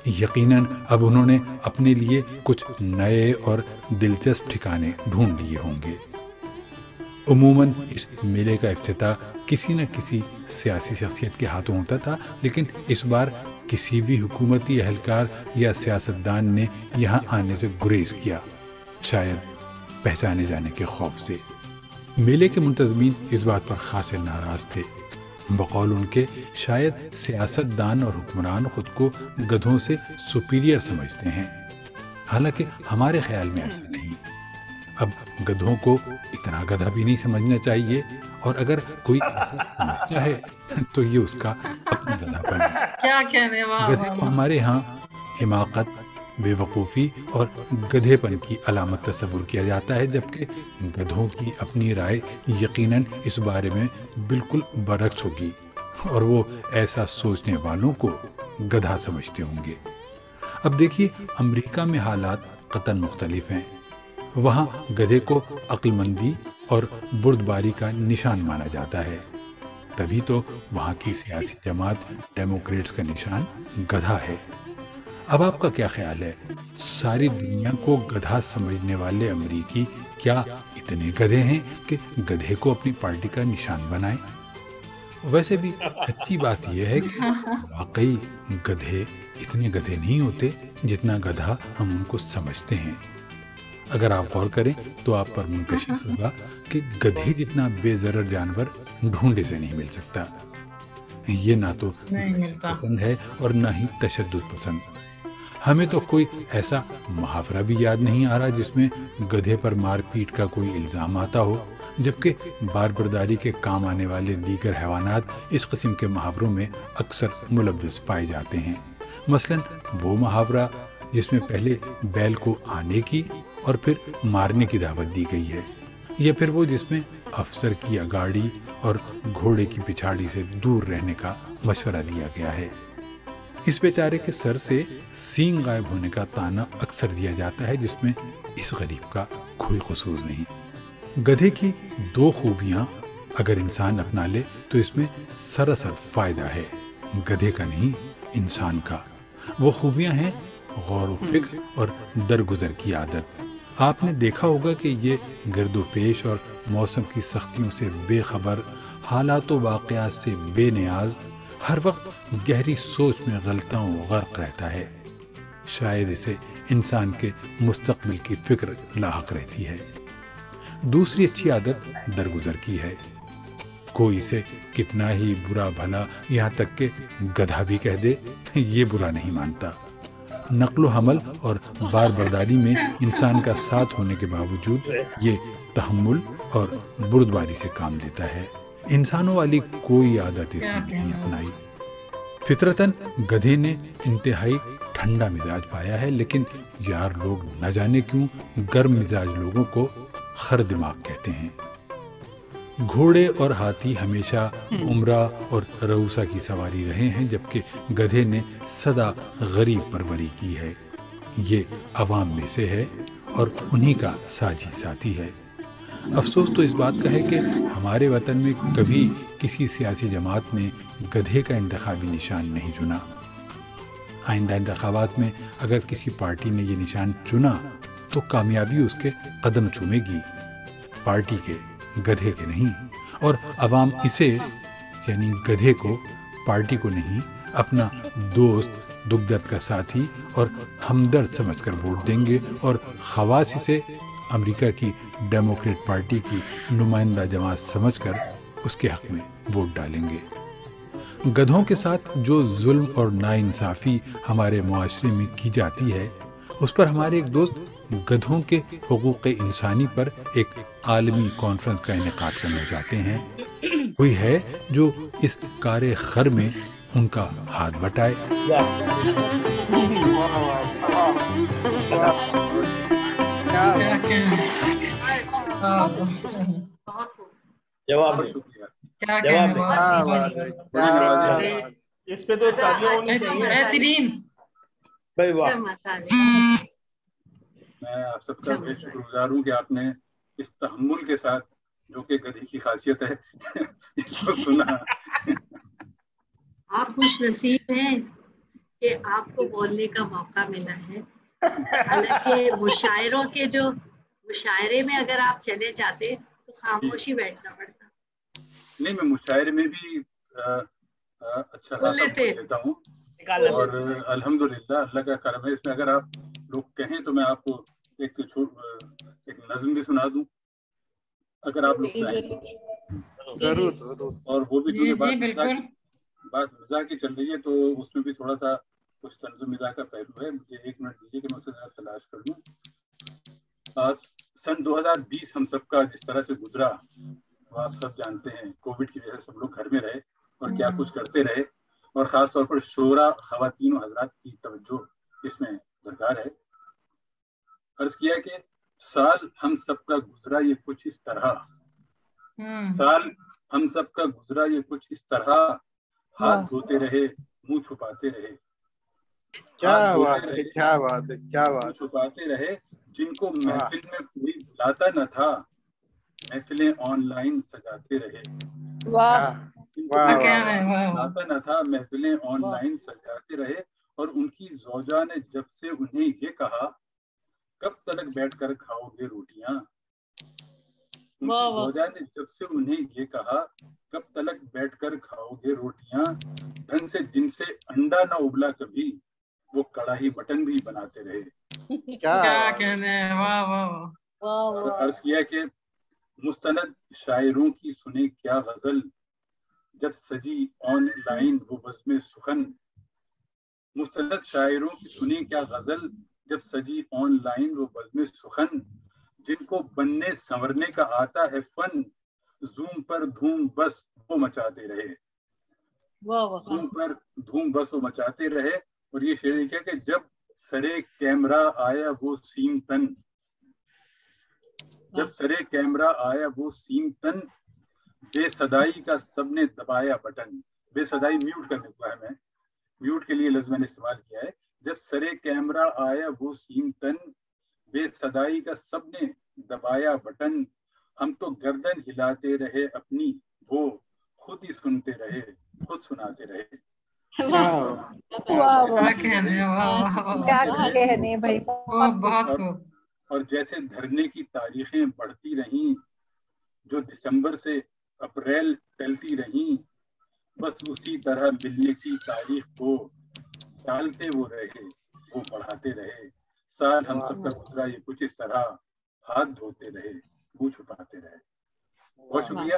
یقیناً اب انہوں نے اپنے لیے کچھ نئے اور دلچسپ ٹھکانے ڈھونڈ لیے ہوں گے. عموماً اس میلے کا افتتاح کسی نہ کسی سیاسی شخصیت کے ہاتھوں ہوتا تھا، لیکن اس بار کسی بھی حکومتی اہلکار یا سیاستدان نے یہاں آنے سے گریز کیا، شاید پہچانے جانے کے خوف سے. میلے کے منتظمین اس بات پر خاصے ناراض تھے. بقول ان کے شاید سیاستدان اور حکمران خود کو گدھوں سے سپیریئر سمجھتے ہیں، حالانکہ ہمارے خیال میں ایسا نہیں. اب گدھوں کو اتنا گدھا بھی نہیں سمجھنا چاہیے، اور اگر کوئی ایسا سمجھتا ہے تو یہ اس کا اپنا گدھا پن ہے. کیا کہنے گدھے کو ہمارے ہاں حماقت، بے وقوفی اور گدھے پن کی علامت تصور کیا جاتا ہے، جبکہ گدھوں کی اپنی رائے یقیناً اس بارے میں بالکل برعکس ہوگی، اور وہ ایسا سوچنے والوں کو گدھا سمجھتے ہوں گے. اب دیکھیے امریکہ میں حالات قطعاً مختلف ہیں. وہاں گدھے کو عقل مندی اور بردباری کا نشان مانا جاتا ہے، تبھی تو وہاں کی سیاسی جماعت ڈیموکریٹس کا نشان گدھا ہے. اب آپ کا کیا خیال ہے، ساری دنیا کو گدھا سمجھنے والے امریکی کیا اتنے گدھے ہیں کہ گدھے کو اپنی پارٹی کا نشان بنائیں؟ ویسے بھی سچی بات یہ ہے کہ واقعی گدھے اتنے گدھے نہیں ہوتے جتنا گدھا ہم ان کو سمجھتے ہیں. اگر آپ غور کریں تو آپ پر منکشف ہوگا کہ گدھے جتنا بے ضرر جانور ڈھونڈے سے نہیں مل سکتا. یہ نہ تو پسند ہے اور نہ ہی تشدد پسند. ہمیں تو کوئی ایسا محاورہ بھی یاد نہیں آ رہا جس میں گدھے پر مار پیٹ کا کوئی الزام آتا ہو، جبکہ بار برداری کے کام آنے والے دیگر حیوانات اس قسم کے محاوروں میں اکثر ملوث پائے جاتے ہیں. مثلاً وہ محاورہ جس میں پہلے بیل کو آنے کی اور پھر مارنے کی دعوت دی گئی ہے، یا پھر وہ جس میں افسر کی اگاڑی اور گھوڑے کی پچھاڑی سے دور رہنے کا مشورہ دیا گیا ہے. اس بیچارے کے سر سے سینگ غائب ہونے کا طعنہ اکثر دیا جاتا ہے، جس میں اس غریب کا کوئی قصور نہیں۔ گدھے کی 2 خوبیاں اگر انسان اپنا لے تو اس میں سراسر فائدہ ہے، گدھے کا نہیں انسان کا۔ وہ خوبیاں ہیں غور و فکر اور درگزر کی عادت۔ آپ نے دیکھا ہوگا کہ یہ گرد و پیش اور موسم کی سختیوں سے بے خبر، حالات و واقعات سے بے نیاز، ہر وقت گہری سوچ میں غلطاں و غرق رہتا ہے۔ شاید اسے انسان کے مستقبل کی فکر لاحق رہتی ہے۔ دوسری اچھی عادت درگزر کی ہے۔ کوئی اسے کتنا ہی برا بھلا، یہاں تک کہ گدھا بھی کہہ دے، یہ برا نہیں مانتا۔ نقل و حمل اور بار برداری میں انسان کا ساتھ ہونے کے باوجود یہ تحمل اور بردباری سے کام لیتا ہے۔ انسانوں والی کوئی عادت اس نے نہیں اپنائی۔ فطرتاً گدھے نے انتہائی ٹھنڈا مزاج پایا ہے، لیکن یار لوگ نہ جانے کیوں گرم مزاج لوگوں کو خر دماغ کہتے ہیں۔ گھوڑے اور ہاتھی ہمیشہ عمرہ اور رؤسا کی سواری رہے ہیں، جبکہ گدھے نے سدا غریب پروری کی ہے۔ یہ عوام میں سے ہے اور انہی کا ساجی ساتھی ہے۔ افسوس تو اس بات کا ہے کہ ہمارے وطن میں کبھی کسی سیاسی جماعت نے گدھے کا انتخابی نشان نہیں چنا۔ آئندہ انتخابات میں اگر کسی پارٹی نے یہ نشان چنا تو کامیابی اس کے قدم چومے گی، پارٹی کے، گدھے کے نہیں۔ اور عوام اسے یعنی گدھے کو، پارٹی کو نہیں، اپنا دوست، دکھ درد کا ساتھی اور ہمدرد سمجھ کر ووٹ دیں گے، اور خواص اسے امریکہ کی ڈیموکریٹ پارٹی کی نمائندہ جماعت سمجھ کر اس کے حق میں ووٹ ڈالیں گے۔ گدھوں کے ساتھ جو ظلم اور ناانصافی ہمارے معاشرے میں کی جاتی ہے، اس پر ہمارے ایک دوست گدھوں کے حقوق انسانی پر ایک عالمی کانفرنس کا انعقاد کرنا چاہتے ہیں۔ کوئی ہے جو اس کار خر میں ان کا ہاتھ بٹائے؟ جواب اس پہ تو تالیاں ہونی چاہیے۔ میں آپ سب کا بے شکر گزار ہوں کہ آپ نے اس تحمل کے ساتھ، جو کہ گدھے کی خاصیت ہے، اس کو سنا۔ آپ خوش نصیب ہیں کہ آپ کو بولنے کا موقع ملا ہے، حالانکہ مشاعروں کے جو مشاعرے میں اگر آپ چلے جاتے تو خاموشی بیٹھنا پڑتا۔ نہیں، میں مشاعرے میں بھی اچھا خاصا بول لیتا ہوں، اور الحمدللہ اللہ کا کرم ہے۔ اس میں اگر آپ لوگ کہیں تو میں آپ کو ایک نظم بھی سنا دوں، اگر آپ لوگ چاہیں۔ ضرور۔ اور وہ بھی چونکہ بات مزاح کی چل رہی ہے تو اس میں بھی تھوڑا سا کچھ طنز و مزاح کا پہلو ہے۔ مجھے 1 منٹ دیجیے کہ میں اسے ذرا تلاش کر لوں۔ سن 2020 ہم سب کا جس طرح سے گزرا وہ آپ سب جانتے ہیں۔ کووڈ کی وجہ سے سب لوگ گھر میں رہے اور کیا کچھ کرتے رہے، اور خاص طور پر شعراء، خواتین و حضرات کی توجہ اس میں درکار ہے۔ عرض کیا کہ سال ہم سب کا گزرا یہ کچھ اس طرح، سال ہم سب کا گزرا یہ کچھ اس طرح، ہاتھ دھوتے رہے، منہ چھپاتے رہے، کیا بات ہے، کیا بات ہے، کیا بات، چھپاتے رہے۔ جن کو محفل میں کوئی بلاتا نہ تھا، محفلیں آن لائن سجاتے رہے۔ بلاتا نہ تھا، محفلیں آن لائن سجاتے رہے، اور ان کی زوجہ نے جب سے انہیں یہ کہا کب تک بیٹھ کر کھاؤ گے روٹیاں، ان کی زوجہ نے جب سے انہیں یہ کہا کب تک بیٹھ کر کھاؤ گے روٹیاں، ڈھنگ سے جن سے انڈا نہ ابلا کبھی، وہ کڑاہی مٹن بھی بناتے رہے۔ کیا کہنے ہیں، واہ واہ۔ عرض کیا کہ مستند شاعروں کی سنے کیا غزل، جب سجی آن لائن وہ بزم سخن، مستند شاعروں کی سنے کیا غزل، جب سجی آن لائن وہ بزم سخن، جن کو بننے سنورنے کا آتا ہے فن، زوم پر دھوم بس وہ مچاتے رہے، زوم پر دھوم بس وہ مچاتے رہے۔ اور یہ شعر کیا کہ جب سرے کیمرہ آیا وہ سیم تن، جب سرے کیمرہ آیا وہ سیم تن، بے صدائی کا سب نے دبایا بٹن۔ بے صدائی میوٹ کرنے کو ہے میں، میوٹ کے لیے لفظ میں نے استعمال کیا ہے. جب سرے کیمرہ آیا وہ سیم تن، بے صدائی کا سب نے دبایا بٹن، ہم تو گردن ہلاتے رہے اپنی، وہ خود ہی سنتے رہے، خود سناتے رہے. اور جیسے دھرنے کی تاریخیں بڑھتی رہیں، جو دسمبر سے اپریل ٹلتی رہیں، بس اسی طرح ملنے کی تاریخ کو ٹالتے وہ رہے، وہ بڑھاتے رہے. سال ہم سب کا گزرا یہ کچھ اس طرح، ہاتھ دھوتے رہے، منہ چھپاتے رہے. بہت شکریہ.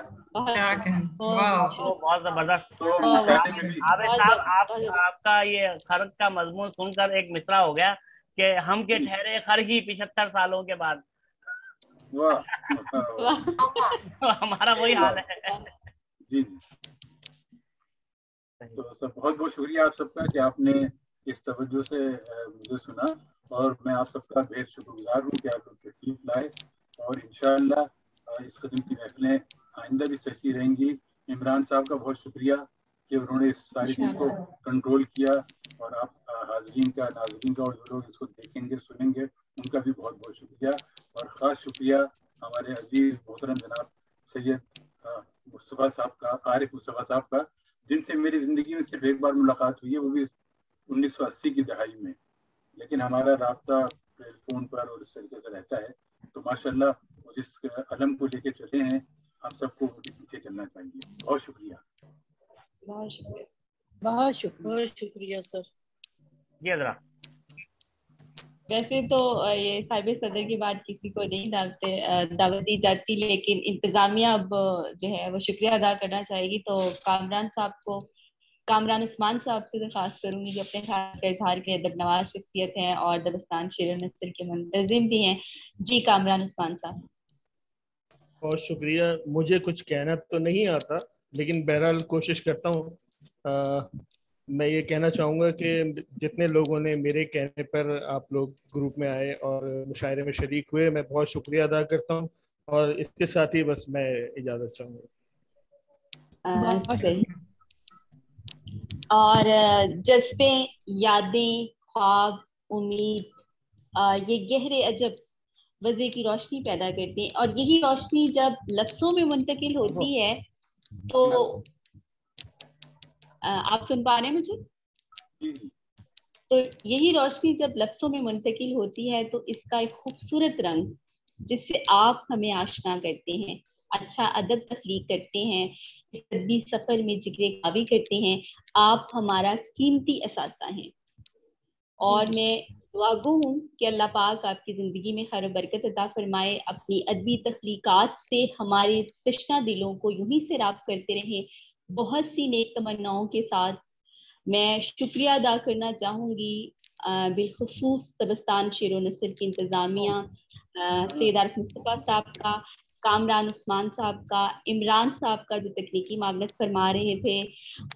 بہت زبردست. عابد صاحب آپ کا یہ خرچ کا مضمون سن کر ایک مصرع ہو گیا کہ ہم کے ٹھہرے خرچی 75 سالوں کے بعد. ہمارا وہی حال ہے. جی تو سب بہت بہت شکریہ آپ سب کا کہ آپ نے اس توجہ سے مجھے سنا، اور میں آپ سب کا بہت شکر گزار ہوں کہ آپ لوگ تشریف لائے، اور انشاءاللہ اس قسم کی محفلیں آئندہ بھی سچی رہیں گی. عمران صاحب کا بہت شکریہ کہ انہوں نے اس ساری چیز کو کنٹرول کیا، اور آپ حاضرین کا، ناظرین کا، اور جو لوگ اس کو دیکھیں گے سنیں گے ان کا بھی بہت بہت شکریہ. اور خاص شکریہ ہمارے عزیز محترم جناب سید مصطفیٰ صاحب کا، عارف مصطفیٰ صاحب کا، جن سے میری زندگی میں صرف ایک بار ملاقات ہوئی ہے، وہ بھی 1980 کی دہائی میں، لیکن ہمارا رابطہ ٹیلی فون پر اور اس طریقے سے رہتا ہے. تو ماشاءاللہ وہ جس علم کو لے کے چلے ہیں، ہم سب کو ان کے پیچھے چلنا چاہیے. بہت شکریہ. بہت شکریہ. بہت شکریہ. بہت شکریہ سر. جی حضرات. ویسے تو یہ صاحب صدر کی بات کسی کو نہیں دعوت دی جاتی، لیکن انتظامیہ اب جو ہے وہ شکریہ ادا کرنا چاہے گی. تو کامران صاحب کو، کامران عثمان صاحب سے درخواست کروں گی جو اپنے خیال کا اظہار کے ادب نواز شخصیت ہیں اور دبستان شعر و نثر کے منتظم بھی ہیں. جی کامران عثمان صاحب. بہت شکریہ. مجھے کچھ کہنا تو نہیں آتا، لیکن بہرحال کوشش کرتا ہوں. میں یہ کہنا چاہوں گا کہ جتنے لوگوں نے میرے کہنے پر آپ لوگ گروپ میں آئے اور مشاعرے میں شریک ہوئے، میں بہت شکریہ ادا کرتا ہوں، اور اس کے ساتھ ہی بس میں اجازت چاہوں گا. صحیح. اور جذبے، یادیں، خواب، امید یہ گہرے عجب وضع کی روشنی پیدا کرتے ہیں، اور یہی روشنی جب لفظوں میں منتقل ہوتی ہے تو آپ سن پا رہے ہیں مجھے؟ تو یہی روشنی جب لفظوں میں منتقل ہوتی ہے تو اس کا ایک خوبصورت رنگ جس سے آپ ہمیں آشنا کرتے ہیں، اچھا ادب تخلیق کرتے ہیں، اس ادبی سفر میں جگرے قوی کرتے ہیں، آپ ہمارا قیمتی اثاثہ ہیں. اور میں دعا گو ہوں کہ اللہ پاک آپ کی زندگی میں خیر و برکت عطا فرمائے، اپنی ادبی تخلیقات سے ہمارے تشنہ دلوں کو یوں ہی سیراب کرتے رہیں. بہت سی نیک تمناؤں کے ساتھ میں شکریہ ادا کرنا چاہوں گی بالخصوص دبستان شعر و نثر کی انتظامیہ، سید عارف مصطفیٰ صاحب کا، کامران عثمان صاحب کا، عمران صاحب کا جو تکنیکی معاونت فرما رہے تھے،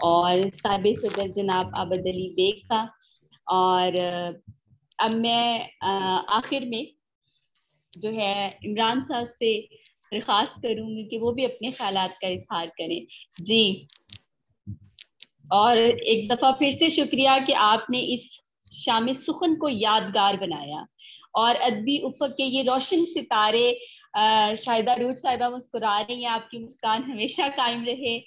اور صاحب صدر جناب عابد علی بیگ کا. اور اب میں آخر میں جو ہے عمران صاحب سے درخواست کروں گی کہ وہ بھی اپنے خیالات کا اظہار کریں. جی. اور ایک دفعہ پھر سے شکریہ کہ آپ نے اس شام سخن کو یادگار بنایا، اور ادبی افق کے یہ روشن ستارے، شاہدہ روج صاحبہ مسکرا رہی ہیں، آپ کی مسکان ہمیشہ قائم رہے،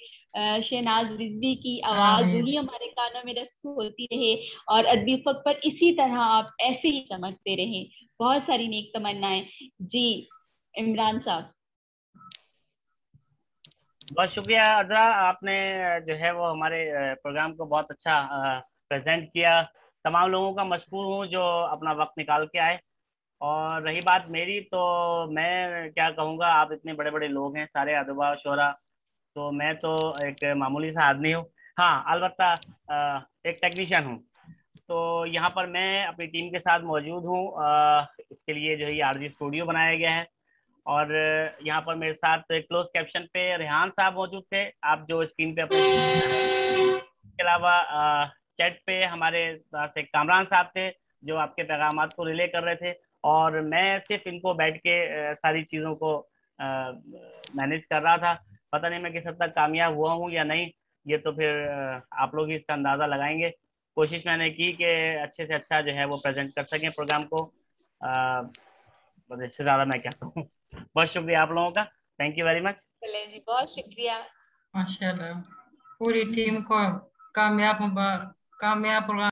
شہناز رضوی کی آواز یہی ہمارے کانوں میں رسخ ہوتی رہے، اور ادبی افق پر اسی طرح آپ ایسے ہی چمکتے رہیں. بہت ساری نیک تمنائیں. جی عمران صاحب. بہت شکریہ عذرا، آپ نے جو ہے وہ ہمارے پروگرام کو بہت اچھا پریزنٹ کیا. تمام لوگوں کا مشکور ہوں جو اپنا وقت نکال کے آئے. اور رہی بات میری، تو میں کیا کہوں گا، آپ اتنے بڑے بڑے لوگ ہیں، سارے ادبا شعرا، تو میں تو ایک معمولی سا آدمی ہوں. ہاں البتہ ایک ٹیکنیشین ہوں. تو یہاں پر میں اپنی ٹیم کے ساتھ موجود ہوں. اس کے لیے جو ہے یہ عارضی اسٹوڈیو بنایا گیا ہے، اور یہاں پر میرے ساتھ کلوز کیپشن پہ ریحان صاحب موجود تھے، آپ جو اسکرین پہ اپنے. اس کے علاوہ چیٹ پہ ہمارے سے کامران صاحب تھے جو آپ کے پیغامات کو ریلے کر رہے تھے، اور میں صرف ان کو بیٹھ کے ساری چیزوں کو مینیج کر رہا تھا. پتہ نہیں میں کس حد تک کامیاب ہوا ہوں یا نہیں، یہ تو پھر آپ لوگ ہی اس کا اندازہ لگائیں گے. कोशिश मैंने की कि अच्छे से अच्छा जो है वो प्रेजेंट कर सकें प्रोग्राम को। बस इससे ज़्यादा मैं क्या कहूँ। बहुत शुक्रिया आप लोगों का, थैंक यू वेरी मच। चले जी, बहुत शुक्रिया। माशाल्लाह, पूरी टीम को कामयाब प्रोग्राम